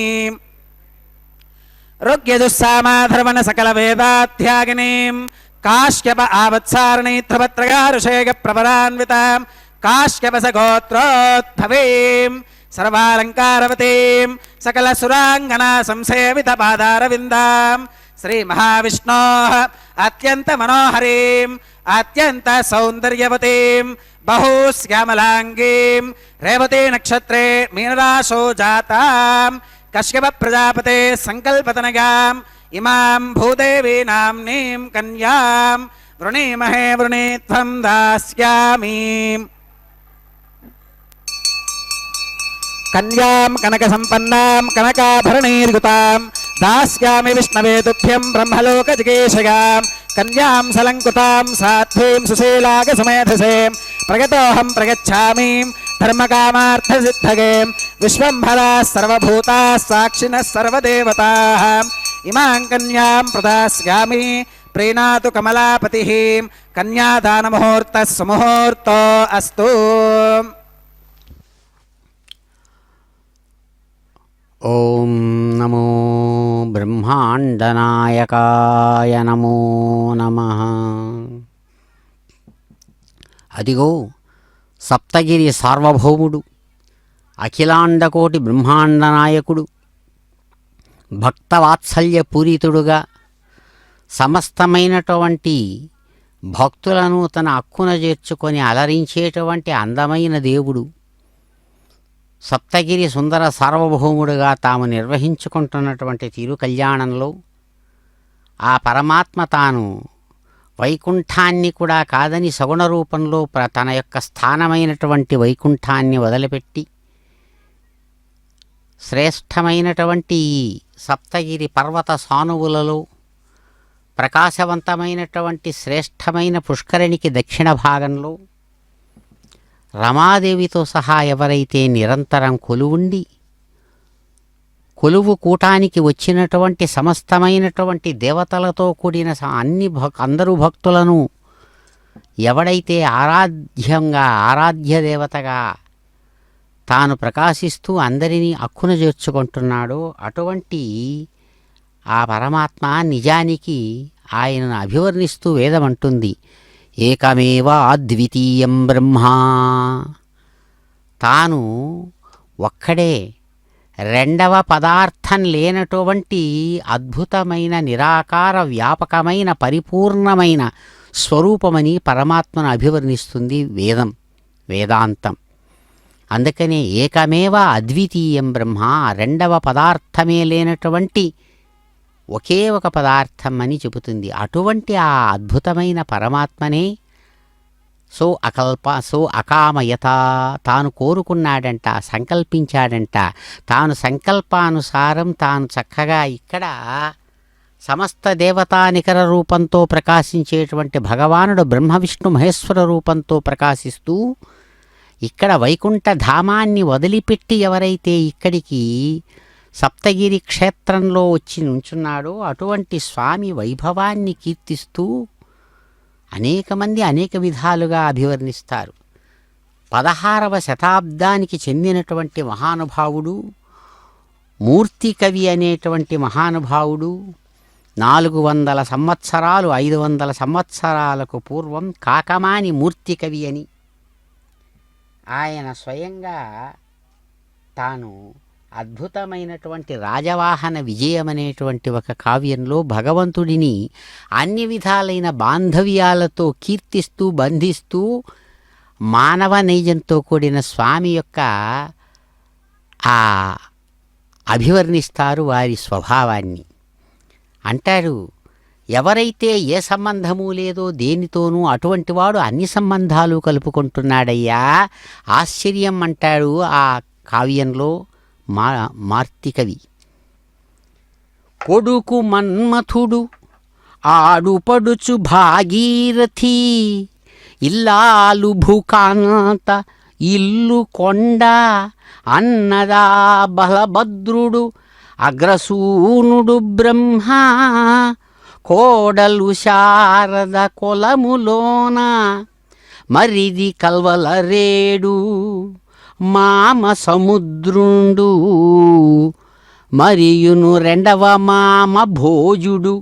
ఋగ్యజుస్సామాధర్వణ సకల వేదాధ్యాగినీం కాశ్యప ఆవత్సారణీత్రవత్రగారుషేగ ప్రవరాన్వితాం కాశ్యపస గోత్రోద్భవేం సర్వాలంకారవతీం సకల సురాంగనా సంసేవిత పాదారవిందాం శ్రీ మహావిష్ణోః అత్యంత మనోహరీం అత్యంత సౌందర్యవతీం బహుశ్యామలాంగీం రేవతీ నక్షత్రే మీనరాశో జాతాం కశ్యప ప్రజాపతే సంకల్పతనయాం ఇమాం భూదేవీ నామ్నీం కన్యాం వృణీమహే వృణీత్వం దాస్యామి కన్యాం కనక సంపన్నాం కనకాభరణీర్యుతాం దాస్యామి విష్ణవే తుభ్యం బ్రహ్మలోక జిగేషయాం కన్యాం సలంకృతాం సాధ్వీం సుశీలాగ సుమేధసేం ప్రగతోహం ప్రగచ్ఛామి ధర్మకామార్థ సిద్ధగేం విశ్వంభరా సర్వభూతా సాక్షినః సర్వదేవతాః ఇమాం కన్యాం ప్రదాస్యామి ప్రీణాతు కమలాపతిః కన్యాదాన ముహూర్తః సుముహూర్తో అస్తు. ఓం నమో బ్రహ్మాండనాయకాయ నమో నమః. అదిగో సప్తగిరి సార్వభౌముడు, అఖిలాండకోటి బ్రహ్మాండ నాయకుడు, భక్తవాత్సల్యపూరితుడుగా సమస్తమైనటువంటి భక్తులను తన అక్కున చేర్చుకొని అలరించేటువంటి అందమైన దేవుడు సప్తగిరి సుందర సార్వభౌముడుగా తాము నిర్వహించుకుంటున్నటువంటి తిరు కళ్యాణంలో ఆ పరమాత్మ తాను వైకుంఠాన్ని కూడా కాదని సగుణ రూపంలో తన యొక్క స్థానమైనటువంటి వైకుంఠాన్ని వదిలిపెట్టి శ్రేష్టమైనటువంటి సప్తగిరి పర్వత సానువులలో ప్రకాశవంతమైనటువంటి శ్రేష్టమైన పుష్కరిణికి దక్షిణ భాగంలో రమాదేవితో సహా ఎవరైతే నిరంతరం కొలువుండి కొలువు కూటానికి వచ్చినటువంటి సమస్తమైనటువంటి దేవతలతో కూడిన అందరూ భక్తులను ఎవడైతే ఆరాధ్య దేవతగా తాను ప్రకాశిస్తూ అందరినీ అక్కున చేర్చుకుంటున్నాడో అటువంటి ఆ పరమాత్మ నిజానికి ఆయనను అభివర్ణిస్తూ వేదమంటుంది, ఏకమేవ అద్వితీయం బ్రహ్మా. తాను ఒక్కడే, రెండవ పదార్థం లేనటువంటి అద్భుతమైన నిరాకార వ్యాపకమైన పరిపూర్ణమైన స్వరూపమని పరమాత్మను అభివర్ణిస్తుంది వేదాంతం. అందుకనే ఏకమేవ అద్వితీయం బ్రహ్మ, రెండవ పదార్థమే లేనటువంటి ఒకే ఒక పదార్థం అని చెబుతుంది. అటువంటి ఆ అద్భుతమైన పరమాత్మనే సో అకామయత, తాను కోరుకున్నాడంట, సంకల్పించాడంట. తాను సంకల్పానుసారం తాను చక్కగా ఇక్కడ సమస్త దేవతా నికర రూపంతో ప్రకాశించేటువంటి భగవానుడు బ్రహ్మ విష్ణు మహేశ్వర రూపంతో ప్రకాశిస్తూ ఇక్కడ వైకుంఠ ధామాన్ని వదిలిపెట్టి ఎవరైతే ఇక్కడికి సప్తగిరి క్షేత్రంలో వచ్చి నుంచున్నాడో అటువంటి స్వామి వైభవాన్ని కీర్తిస్తూ అనేక మంది అనేక విధాలుగా అభివర్ణిస్తారు. 16వ శతాబ్దానికి చెందినటువంటి మహానుభావుడు మూర్తికవి అనేటువంటి మహానుభావుడు 400 సంవత్సరాలు 500 సంవత్సరాలకు పూర్వం కాకమాని మూర్తికవి అని ఆయన స్వయంగా తాను అద్భుతమైనటువంటి రాజవాహన విజయం అనేటువంటి ఒక కావ్యంలో భగవంతుడిని అన్ని విధాలైన బాంధవ్యాలతో కీర్తిస్తూ బంధిస్తూ మానవ నైజంతో కూడిన స్వామి యొక్క ఆ అభివర్ణిస్తారు వారి స్వభావాన్ని. అంటారు, ఎవరైతే ఏ సంబంధము లేదో దేనితోనూ అటువంటి వాడు అన్ని సంబంధాలు కలుపుకుంటున్నాడయ్యా, ఆశ్చర్యం అంటాడు ఆ కావ్యంలో మార్తికవి. కొడుకు మన్మథుడు ఆడుపడుచు భాగీరథి, ఇల్లాలు భూకాంత ఇల్లు కొండ, అన్నదా బలభద్రుడు అగ్రసూనుడు బ్రహ్మ, కోడలు శారద కొలములోన మరిది కల్వలరేడు, మామ సముద్రుండు మరియును రెండవ మామ భోజుడు,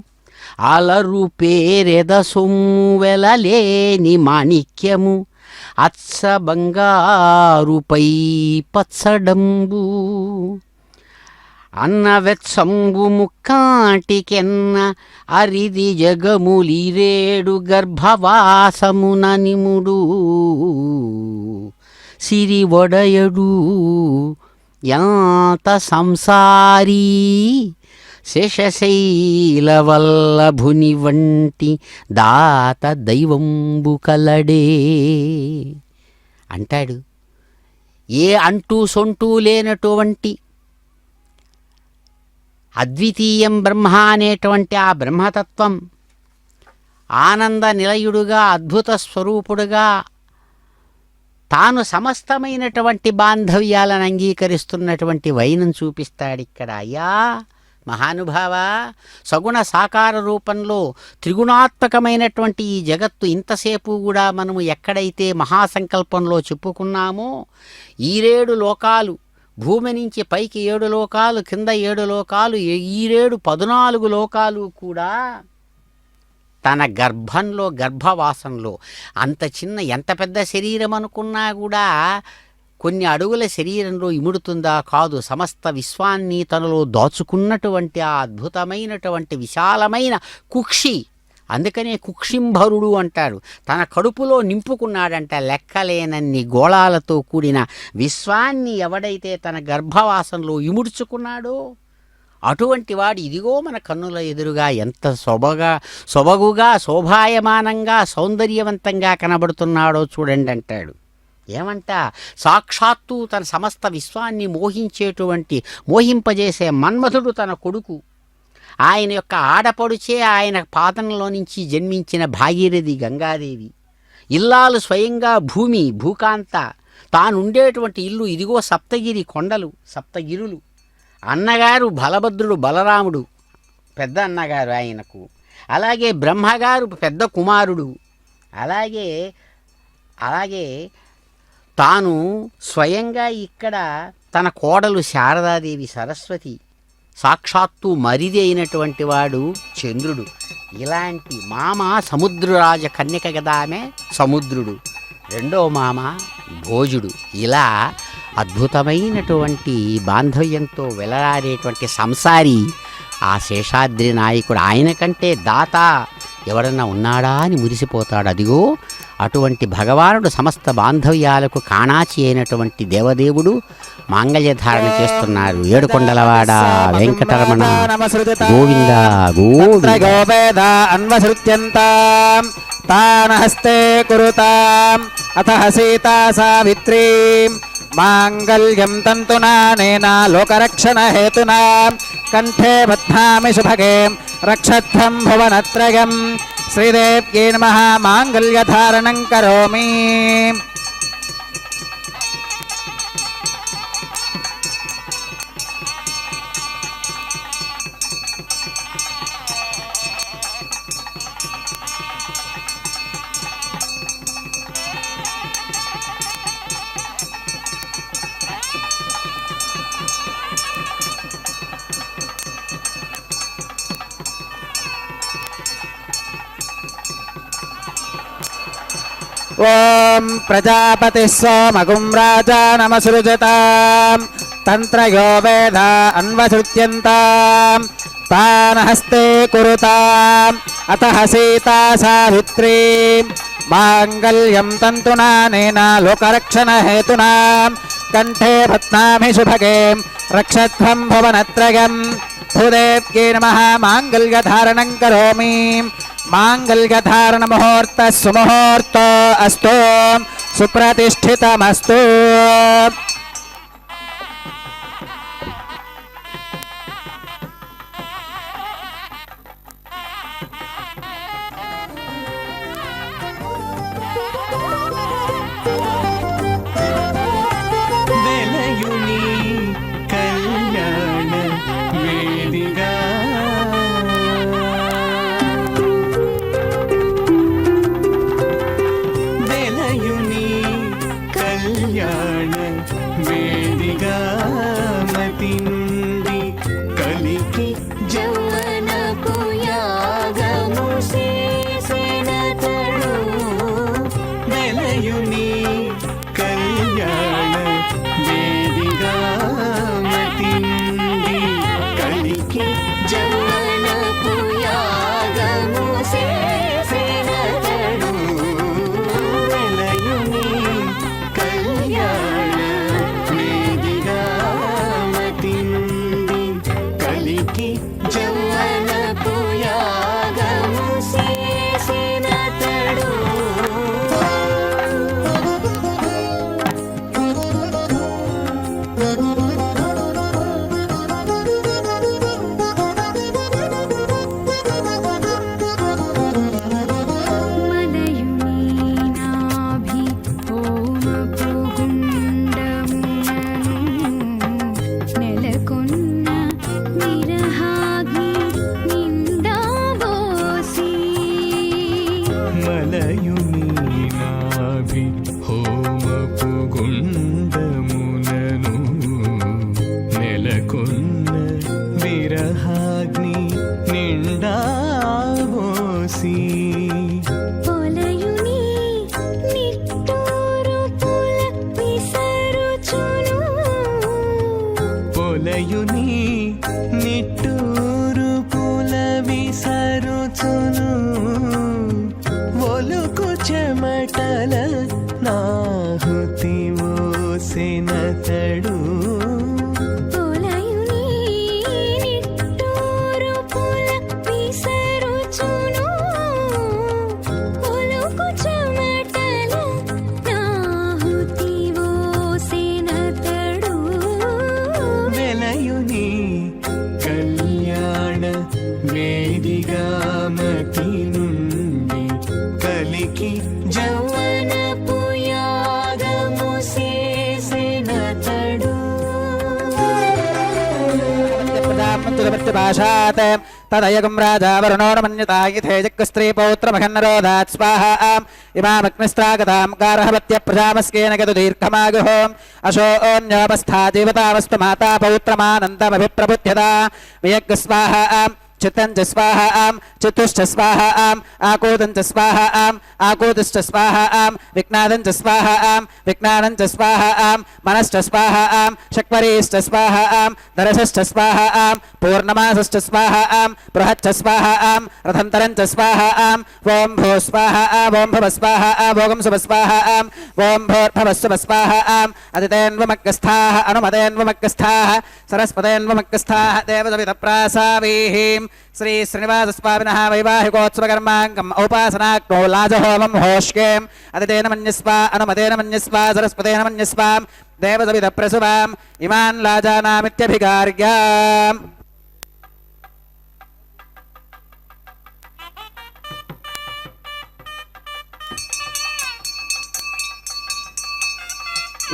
అలరు పేరెద సొమ్ము వెలలేని మాణిక్యము, అచ్చ బంగారుపై పచ్చడంబు, అన్న వెత్సంబు ముక్కాటికెన్న అరిది జగములిరేడు గర్భవాసమున నిముడు, సిరి ఒడయడు యాంత సంసారీ, శేషశైల వల్లభుని వంటి దాత దైవంబు కలడే అంటాడు. ఏ అంటూ సొంటూ లేనటువంటి అద్వితీయం బ్రహ్మ అనేటువంటి ఆ బ్రహ్మతత్వం ఆనంద నిలయుడుగా అద్భుత స్వరూపుడుగా తాను సమస్తమైనటువంటి బాంధవ్యాలను అంగీకరిస్తున్నటువంటి వైనం చూపిస్తాడిక్కడ. అయ్యా మహానుభావ, సగుణ సాకార రూపంలో త్రిగుణాత్మకమైనటువంటి ఈ జగత్తు ఇంతసేపు కూడా మనము ఎక్కడైతే మహాసంకల్పంలో చెప్పుకున్నామో, ఈ 7 లోకాలు, భూమి నుంచి పైకి 7 లోకాలు, కింద 7 లోకాలు, ఈ 14 లోకాలు కూడా తన గర్భంలో గర్భవాసంలో అంత చిన్న ఎంత పెద్ద శరీరం అనుకున్నా కూడా కొన్ని అడుగుల శరీరంలో ఇముడుతుందా? కాదు. సమస్త విశ్వాన్ని తనలో దాచుకున్నటువంటి ఆ అద్భుతమైనటువంటి విశాలమైన కుక్షి, అందుకనే కుక్షింభరుడు అంటారు. తన కడుపులో నింపుకున్నాడంట లెక్కలేనన్ని గోళాలతో కూడిన విశ్వాన్ని ఎవడైతే తన గర్భవాసంలో ఇముడ్చుకున్నాడో అటువంటి వాడు ఇదిగో మన కన్నుల ఎదురుగా ఎంత సొబగుగా శోభాయమానంగా సౌందర్యవంతంగా కనబడుతున్నాడో చూడండి అంటాడు. ఏమంట, సాక్షాత్తు తన సమస్త విశ్వాన్ని మోహింపజేసే మన్మథుడు తన కొడుకు. ఆయన యొక్క ఆడపడుచే ఆయన పాదంలో నుంచి జన్మించిన భాగీరథి గంగాదేవి. ఇల్లాలు స్వయంగా భూకాంత. తానుండేటువంటి ఇల్లు ఇదిగో సప్తగిరి కొండలు, సప్తగిరులు. అన్నగారు బలభద్రుడు బలరాముడు, పెద్ద అన్నగారు ఆయనకు. అలాగే బ్రహ్మగారు పెద్ద కుమారుడు. అలాగే తాను స్వయంగా ఇక్కడ తన కోడలు శారదాదేవి సరస్వతి. సాక్షాత్తు మరిది అయినటువంటి వాడు చంద్రుడు. ఇలాంటి మామ సముద్రరాజ కన్యక కదా ఆమె, సముద్రుడు. రెండో మామ భోజుడు. ఇలా అద్భుతమైనటువంటి బాంధవ్యంతో వెలరాడేటువంటి సంసారి ఆ శేషాద్రి నాయకుడు. ఆయన కంటే దాత ఎవరన్నా ఉన్నాడా అని మురిసిపోతాడు. అదిగో అటువంటి భగవానుడు సమస్త బాంధవ్యాలకు కాణాచి అయినటువంటి దేవదేవుడు మాంగళ్యధారణ చేస్తున్నారు. ఏడుకొండలవాడ వెంకటరమణ గోవింద గోవింద. అన్వసృత్యంతాం తాన హస్తే కురుతాం అథ సీతా సావిత్రీం మాంగళ్యం తంతునా నేనా లోకరక్షణ హేతునా కంఠే బధ్నామి శుభగే రక్షత్వం భువనత్రయం శ్రీదేవ్యై నమః మాంగళ్యధారణం కరోమి. ఓం ప్రజాపతి సోమగుం రాజానమసృజతాం తంత్రయో వేద అన్వసృత్యంతాం తాన హస్తే కురుతాం అతః సీతా సావిత్రీం మాంగళ్యం తంతునా నేనా లోకరక్షణ హేతునా కంఠే బధ్నామి శుభగే రక్షత్వం భువనత్రయం భూదేవ్యై నమః మాంగళ్యధారణం కరోమి. మాంగళ్యధారణ ముహూర్త సుముహూర్తో అస్తు సుప్రతిష్ఠితమస్తు. వెలయుని కళ్యాణ వేదిగా కళ్యాణ వేదిగా మతి నుండి కలికి జౌవనపు యాగము చేసినతడు వెలయుని కళ్యాణ వేదిగా మతి నుండి కలికి జౌవనపు యాగము చేసినతడు వెలయుని కళ్యాణ వేదిగా మతి నుండి కలికి జౌవనపు యాగము చేసినతడు మలయుని నాభి హోమపు గుండమునను నెలకొన్న విరహాగ్ని నిండాబోసి పొలయుని నిట్టూరు పుల విసరుచును పొలయుని నిట్టూరు పుల విసరుచును ఒలుకు చెమటల నాహుతి ఓసెనతడు పొలయుని నిట్టూరు పుల విసరుచును ఒలుకు చెమటల నాహుతి मृत्युपाशात् तदयगं राजा वरुणो न मन्यता यथेजक्स्त्रीपौत्रमखन्नरोधात् स्वाहा इमामग्निस्त्रागतां गार्हवत्य प्रजामस्केन गतु दीर्घमागुः अशोऽन्योपस्था जीवतामस्तु माता पौत्रमानन्दमभिप्रबुध्यता वियज्ञ स्वाहा चित्तं च स्वाहा चित्तुश्च स्वाहा आकोदं च स्वाहा आकोदश्च स्वाहा विज्ञानं च स्वाहा विज्ञानं च स्वाहा मनश्च स्वाहा शक्वरीश्च स्वाहा दरसश्च स्वाहा पूर्णमासश्च स्वाहा बृहच्च स्वाहा रथन्तरं च स्वाहा ॐ भो स्वाहा ॐ भव स्वाहा भोगं शुभ स्वाहा ॐ भोर्भवस्व स्वाहा अदितेन्वमग्गस्थाः अनुमतेन्वमग्गस्थाः सरस्वतेन्वमग्गस्थाः देवसवितप्रासावीः श्री श्रीनिवासस्वामिनः वैवाहिकोत्सवकर्माङ्गम् औपासनाग्नौ लाजहोमं होष्केम् अदितेन मन्यस्वा अनुमतेन मन्यस्वा सरस्वतेन मन्यस्वा देवसवितप्रसुवाम् इमान् लाजानामित्यभिकार्याम्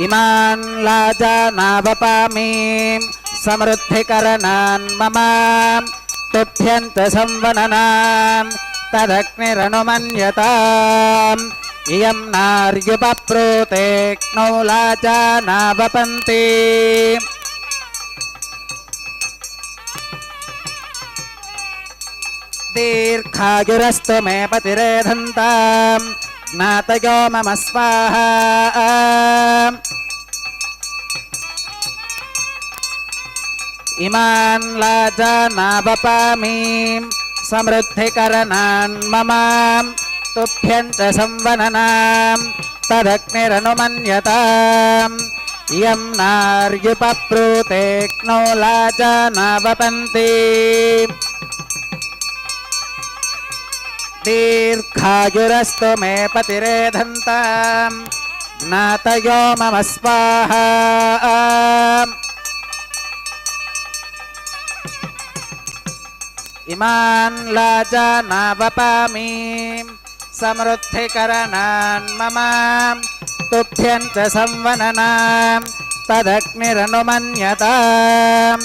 इमान् लाजानावपामीं समृद्धिकरणान् मम तुभ्यन्त संवननान् तदग्निरनुमन्यताम् इयं नार्युपप्रोते क्नौ लाजानावपन्ति दीर्घायुरस्तु मे पतिरेधन्ताम् ज्ञातयो मम स्वाहा इमान् लाजानावपामीं समृद्धिकरणान् मम तुभ्यं च संवननां तदग्निरनुमन्यताम् इयं नार्युपप्रूते क्नौ लाजानावपन्ति दीर्घायुरस्तु मे पतिरेधन्ताम् ज्ञातयो मम स्वाहा इमान् लाजानावपामीं समृद्धिकरणान् मम तुभ्यं च संवननां तदग्निरनुमन्यताम्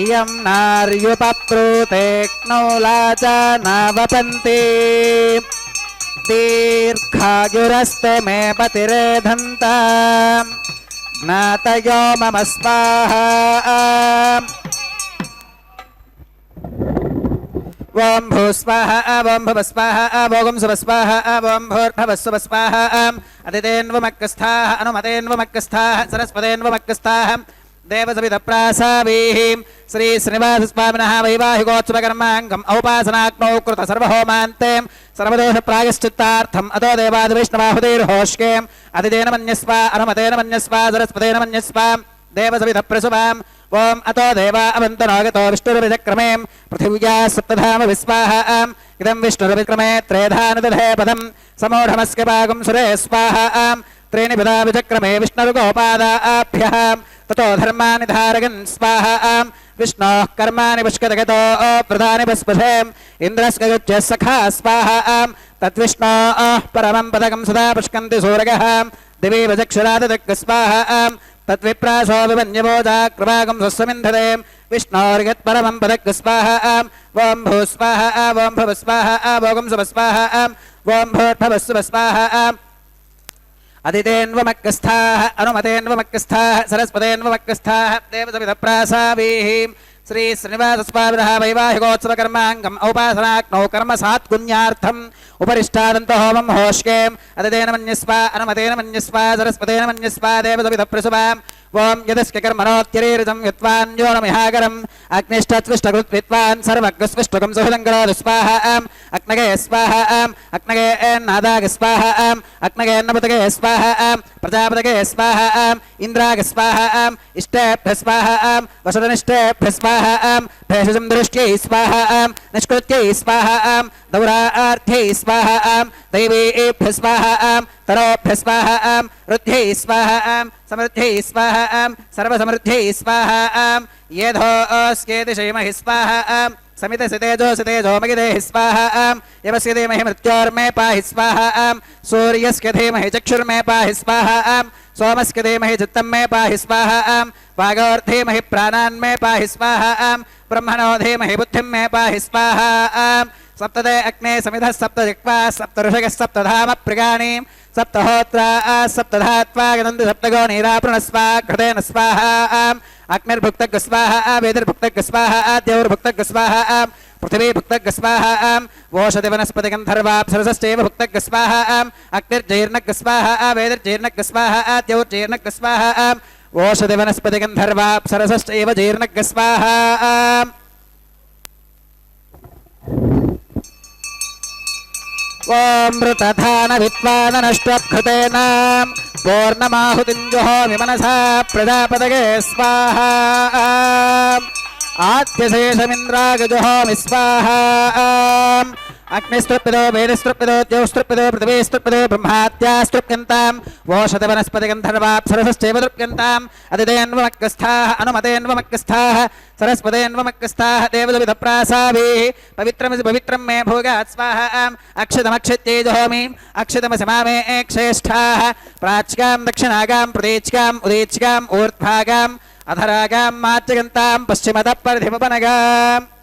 इयं नार्युपप्रूते क्नौ लाजानावपन्ति दीर्घायुरस्तु मे पतिरेधन्ताम् ज्ञातयो मम स्वाहा ॐ भूस्वाहा ॐ भवस्वाहा भोगं शुभस्वाहा ॐ भूर्भवस्वस्वाहा अदितेन्वमग्गस्थाः अनुमतेन्वमग्गस्थाः सरस्वतेन्वमग्गस्थाः देवसवितप्रासावीः श्री श्रीनिवासस्वामिनः वैवाहिकोत्सवकर्माङ्गम् औपासनाग्नौ कृत सर्वहोमान्ते सर्वदोषप्रायश्चित्तार्थम् अतो देवादिविष्णवाहुतिर्होष्केम् अदितेन मन्यस्वा अनुमतेन मन्यस्वा सरस्वतेन मन्यस्वा देवसवितप्रसुवाम् ओम अतो देवा अवन्तनागतो विष्णुरविक्रमे पृथिव्या सप्तधाम विस्वाहा इदं विष्णुरविक्रमे त्रेधानुदधे पदं समूढमस्य पागं सुरे स्वाहा त्रीणि पदा विचक्रमे विष्णुर्गोपादाभ्यः ततो धर्माणि धारयन् स्वाहा विष्णोः कर्माणि पुष्कतगतो प्रधानि पुष्पशे इन्द्रस्य युज्यः सखा स्वाहा तद्विष्णोः परमं पदकं सदा पुष्कन्ति सूरगः दिवि वचक्षुरादिदग् स्वाहा तद्विप्रासो विमन्यवोजा कृपागं स्वस्वमिन्धते विष्णोर्यत्परमं पदग् स्वाहा ॐ भूस्वाहा ॐ भवस्वाहा भोगं शुभस्वाहा ॐ भूर्भवस्वस्वाहा अदितेन्वमग्गस्थाः अनुमतेन्वमग्गस्थाः सरस्वतेन्वमग्गस्थाः देवसवितप्रासावीः श्री श्रीनिवासस्वामिनः वैवाहिकोत्सवकर्माङ्गम् औपासनाग्नौ कर्म सात्पुण्यार्थम् उपरिष्टादन्त होमं होष्केम् अदितेन मन्यस्वा अनुमतेन मन्यस्वा सरस्वतेन मन्यस्वा देवसवितप्रसुवाम् ओम यदस्के कर्मणोत्यरीरितं यत्वान्यो नमिहागरम् अग्निष्टत्विष्टकृत्वित्वान् सर्वग्स्विष्टकं सुहृदङ्गरो स्वाहा अग्नगे स्वाहा अग्नगे नादाग स्वाहा अग्नगे नपतगे स्वाहा प्रजापतगे स्वाहा इन्द्राग स्वाहा इष्टेभ्य स्वाहा वसुधनिष्ठेभ्य स्वाहा भेषजं दृष्ट्यै स्वाहा निष्कृत्यै स्वाहा दौरार्थ्यै स्वाहा दैवेभ्य स्वाहा तरोभ्य स्वाहा रुद्ध्यै स्वाहा समृद्ध्यै स्वाहा सर्वसमृद्ध्यै स्वाहा येधोऽस्येति शैमहि स्वाहा समितसि तेजोसि तेजोमगिदेहि स्वाहा यवस्य धीमहि मृत्योर्मे पाहि स्वाहा सूर्यस्य धीमहि चक्षुर्मे पाहि स्वाहा सोमस्य धीमहि चित्तं मे पाहि स्वाहा वागोर्धीमहि प्राणान् मे पाहि स्वाहा ब्रह्मणो धीमहि बुद्धिं मे पाहि स्वाहा सप्तदे अग्ने समिधः सप्तजिह्वा सप्तऋषयः सप्तधाम प्रगाणि सप्तहोत्रा सप्तधात्वा गदन्ति सप्तगो नीरापृणस्वा कृतेन स्वाहा अग्निर्भुक्तः स्वाहा वेदिर्भुक्तः स्वाहा द्यौर्भुक्तः स्वाहा पृथिवीभुक्तः स्वाहा वोषधिवनस्पतिगन्धर्वाप्सरसश्चैव भुक्तः स्वाहा अग्निर्जैर्नः स्वाहा वेदिर्जैर्नः स्वाहा द्यौर्जैर्नः स्वाहा वोषधिवनस्पतिगन्धर्वाप्सरसश्चैव जैर्नः स्वाहा ॐ मृतधानविद्वाननष्टकृतेन पूर्णमाहुतिञ्जुहोमि मनसा प्रजापतये स्वाहा आद्यशेषमिन्द्रागजुहोमि स्वाहा अग्निस्तृप्यदो वेदिस्तृप्यदो द्यौस्तृप्यदो पृथिवीस्तृप्यदो ब्रह्माद्यास्तृप्यन्तां वोषधवनस्पतिगन्धर्वाप्सरसश्चैव तृप्यन्ताम् अदितेन्वमग्गस्थाः अनुमतेन्वमग्गस्थाः सरस्वतेन्वमग्गस्थाः देवदविधप्रासाभिः पवित्रमसि पवित्रं मे भोगात् स्वाहा अक्षतमक्षित्यै जुहोमि अक्षतमसि मामे श्रेष्ठाः प्राच्यां दक्षिणागां प्रतीच्याम् उदीच्याम् ऊर्ध्वागाम् अधरागां मात्यगन्तां पश्चिमतः परिधिमुपनगाम्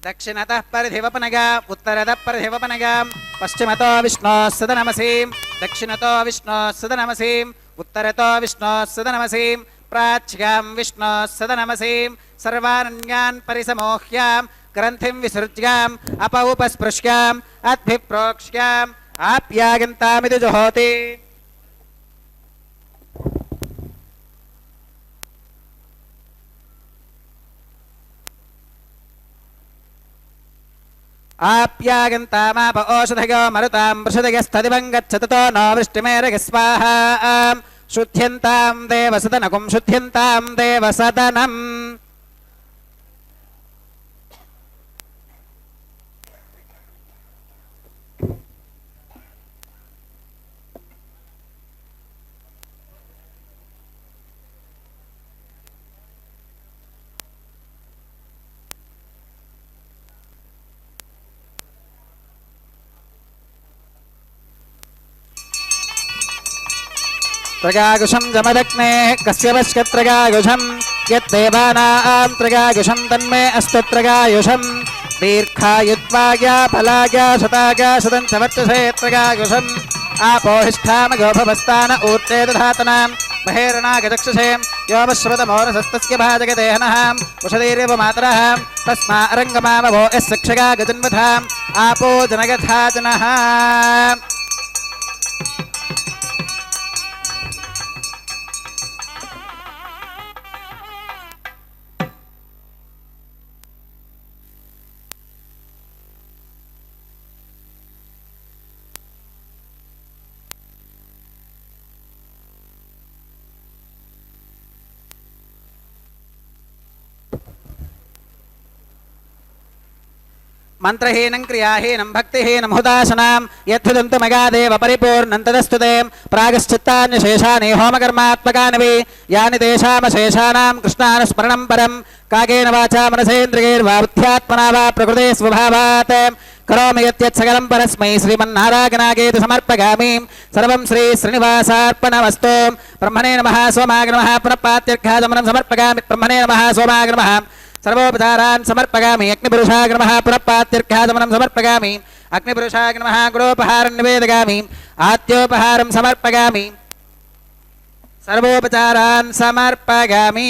दक्षिणतः परिधिवपनगा उत्तरतः परिधिवपनगां पश्चिमतो विष्णोः सदनमसीं दक्षिणतो विष्णोः सदनमसीं उत्तरतो विष्णोः सदनमसीं प्राच्यां विष्णोः सदनमसीं सर्वानन्यान् परिसमोह्यां ग्रन्थिं विसृज्याम् अपौपस्पृश्याम् अद्भिप्रोक्ष्याम् आप्यागन्तामिति जुहोति आप्यागन्तामाप ओषधयो मरुतां वृषदयस्तदिवं गच्छततो नो वृष्टिमेरग स्वाहा शुद्ध्यन्तां देवसदनकुं शुद्ध्यन्तां देवसदनम् त्रगागुषं जमदग्नेः कस्य वश्यत्रगागुषं यद्देवानां त्रगागुषं तन्मे अस्तु त्रगायुषं दीर्घायुत्वाया फलाया शताया शतं च वर्चसे त्रगागुषम् आपोहिष्ठामगोभवस्तान ऊर्जे दधातनां महेरणागचक्षुषे योमश्रवतमोरसस्तस्य भाजगदेहनः उषधीरेव मातरः तस्मा अरङ्गमामभो यः शिक्षगा गजन्वथाम् आपो जनगथा जनः मंत्रहीनं क्रियाहीनं भक्तिहीनं हुदाशनां यत्थुदन्तु मगादेव परिपूर्णं तदस्तुते प्रागश्चित्तान्यशेषानि होमकर्मात्मकानि वै यानि तेषामशेषाणां कृष्णानुस्मरणं परं कागेन वाचा मनसेन्द्रियैर्वा बुद्ध्यात्मना वा प्रकृते स्वभावात् करोमि यत् सकलं परस्मै श्रीमन्नारायणागेति समर्पयामि सर्वं श्री श्रीनिवासार्पणमस्तु ब्रह्मणे नमः सोमाय नमः पुनः पात्यर्घाचमनं समर्पयामि ब्रह्मणे नमः सोमाय नमः सर्वोपचारान् समर्पयामि अग्निपुरुषाय नमः पुनः पात्यर्घाचमनं समर्पयामि अग्निपुरुषाय नमः गुरोपहारं निवेदयामि आद्योपहारं समर्पयामि सर्वोपचारान् समर्पयामि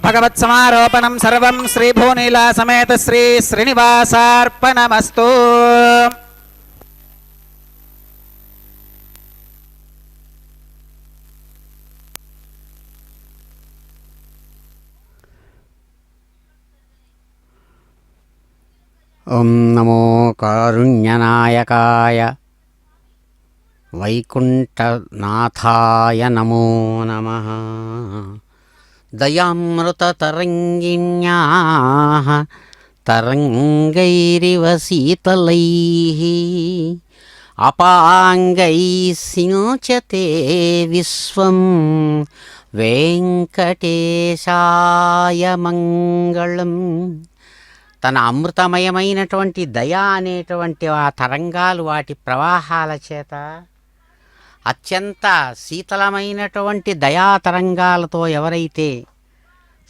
భగవత్సమారోపణం సర్వం శ్రీభూనీలా సమేత శ్రీ శ్రీనివాసార్పణమస్తు. ఓం నమో కారుణ్యనాయకాయ వైకుంఠనాథాయ నమో నమః. దయామృతతరంగిణ్యాః తరంగైరివ శీతలైః అపాంగైః సించతే విశ్వం వెంకటేశాయ మంగళం. తన అమృతమయమైనటువంటి దయ అనేటువంటి ఆ తరంగాలు వాటి ప్రవాహాల చేత అత్యంత శీతలమైనటువంటి దయా తరంగాలతో ఎవరైతే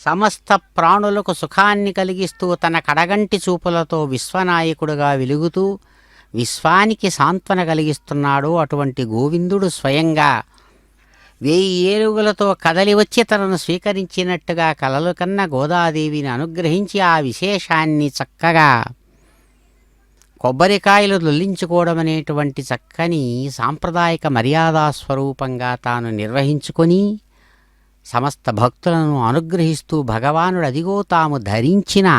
సమస్త ప్రాణులకు సుఖాన్ని కలిగిస్తూ తన కడగంటి చూపులతో విశ్వనాయకుడుగా వెలుగుతూ విశ్వానికి సాంత్వన కలిగిస్తున్నాడో అటువంటి గోవిందుడు స్వయంగా 1000 ఏనుగులతో కదలి వచ్చి తనను స్వీకరించినట్టుగా కలలు కన్న గోదాదేవిని అనుగ్రహించి ఆ విశేషాన్ని చక్కగా కొబ్బరికాయలు దొల్లించుకోవడం అనేటువంటి చక్కని సాంప్రదాయక మర్యాదా స్వరూపంగా తాను నిర్వహించుకొని సమస్త భక్తులను అనుగ్రహిస్తూ భగవానుడు అదిగో తాము ధరించిన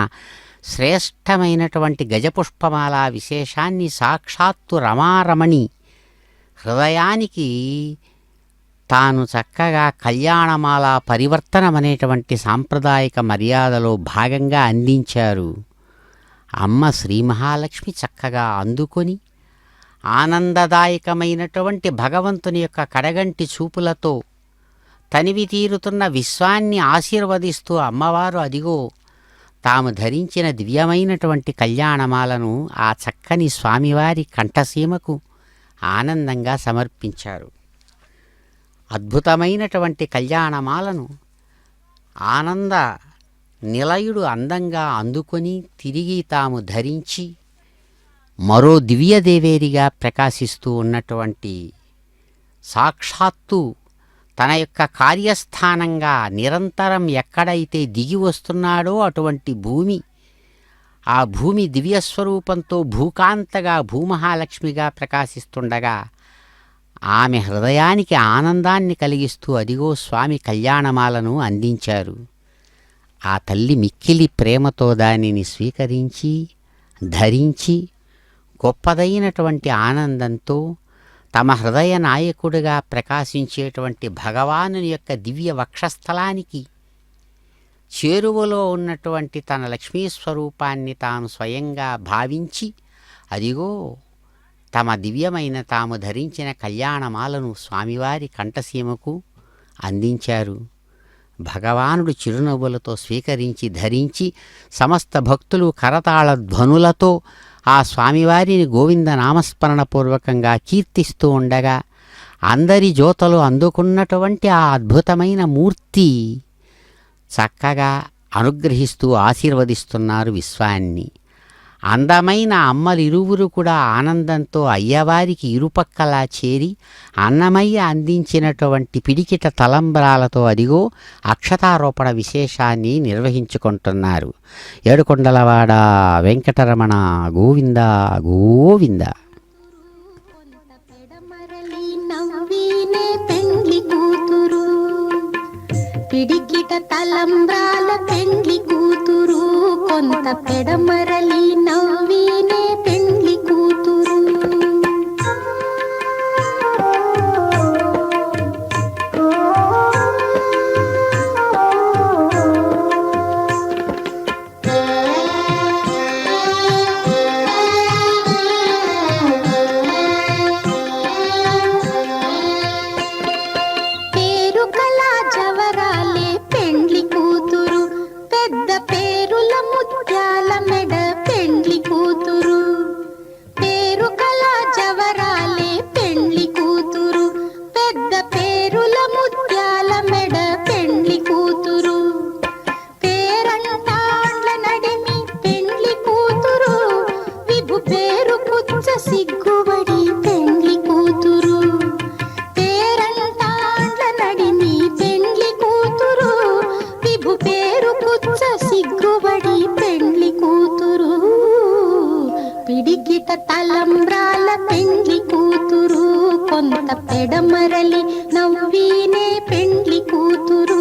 శ్రేష్టమైనటువంటి గజపుష్పమాల విశేషాన్ని సాక్షాత్తు రమారమణి హృదయానికి తాను చక్కగా కళ్యాణమాల పరివర్తనం అనేటువంటి సాంప్రదాయక మర్యాదలో భాగంగా అందించారు. అమ్మ శ్రీ మహాలక్ష్మి చక్కగా అందుకొని ఆనందదాయకమైనటువంటి భగవంతుని యొక్క కడగంటి చూపులతో తనివి తీరుతున్న విశ్వాన్ని ఆశీర్వదిస్తూ అమ్మవారు అదిగో తాము ధరించిన దివ్యమైనటువంటి కళ్యాణమాలను ఆ చక్కని స్వామివారి కంఠసీమకు ఆనందంగా సమర్పించారు. అద్భుతమైనటువంటి కళ్యాణమాలను ఆనంద నిలయుడు అందంగా అందుకొని తిరిగి తాము ధరించి మరో దివ్యదేవేరిగా ప్రకాశిస్తూ ఉన్నటువంటి సాక్షాత్తు తన యొక్క కార్యస్థానంగా నిరంతరం ఎక్కడైతే దిగి వస్తున్నాడో అటువంటి భూమి, ఆ భూమి దివ్యస్వరూపంతో భూకాంతగా భూమహాలక్ష్మిగా ప్రకాశిస్తుండగా ఆమె హృదయానికి ఆనందాన్ని కలిగిస్తూ అదిగో స్వామి కళ్యాణమాలను అందించారు. ఆ తల్లి మిక్కిలి ప్రేమతో దానిని స్వీకరించి ధరించి గొప్పదైనటువంటి ఆనందంతో తమ హృదయ నాయకుడిగా ప్రకాశించేటువంటి భగవానుని యొక్క దివ్య వక్షస్థలానికి చేరువలో ఉన్నటువంటి తన లక్ష్మీ స్వరూపాన్ని తాను స్వయంగా భావించి అదిగో తమ దివ్యమైన తాము ధరించిన కళ్యాణమాలను స్వామివారి కంఠసీమకు అందించారు. భగవానుడు చిరునవ్వులతో స్వీకరించి ధరించి సమస్త భక్తులు కరతాళ ధ్వనులతో ఆ స్వామివారిని గోవింద నామస్మరణపూర్వకంగా కీర్తిస్తూ ఉండగా అందరి జ్యోతలు అందుకున్నటువంటి ఆ అద్భుతమైన మూర్తి చక్కగా అనుగ్రహిస్తూ ఆశీర్వదిస్తున్నారు విశ్వాన్ని. అందమైన అమ్మలిరువురు కూడా ఆనందంతో అయ్యవారికి ఇరుపక్కలా చేరి అన్నమయ్య అందించినటువంటి పిడికిట తలంబ్రాలతో అదిగో అక్షతారోపణ విశేషాన్ని నిర్వహించుకుంటున్నారు. ఏడుకొండలవాడ వెంకటరమణ గోవింద గోవింద. పిడికిట తలంబ్రాల పెండ్లి కూతురు కొంత పెడమరలి నవ్వినే పెండ్లి కూతురు. పేరు కళా జవరాలే పెండ్లి కూతురు, పెద్ద పేరుల ముత్యాల మెడ పెండ్లి కూతురు. తలంబ్రాల పెండ్లి కూతురు కొంత పెడమరలి నవ్వీనే పెండ్లి కూతురు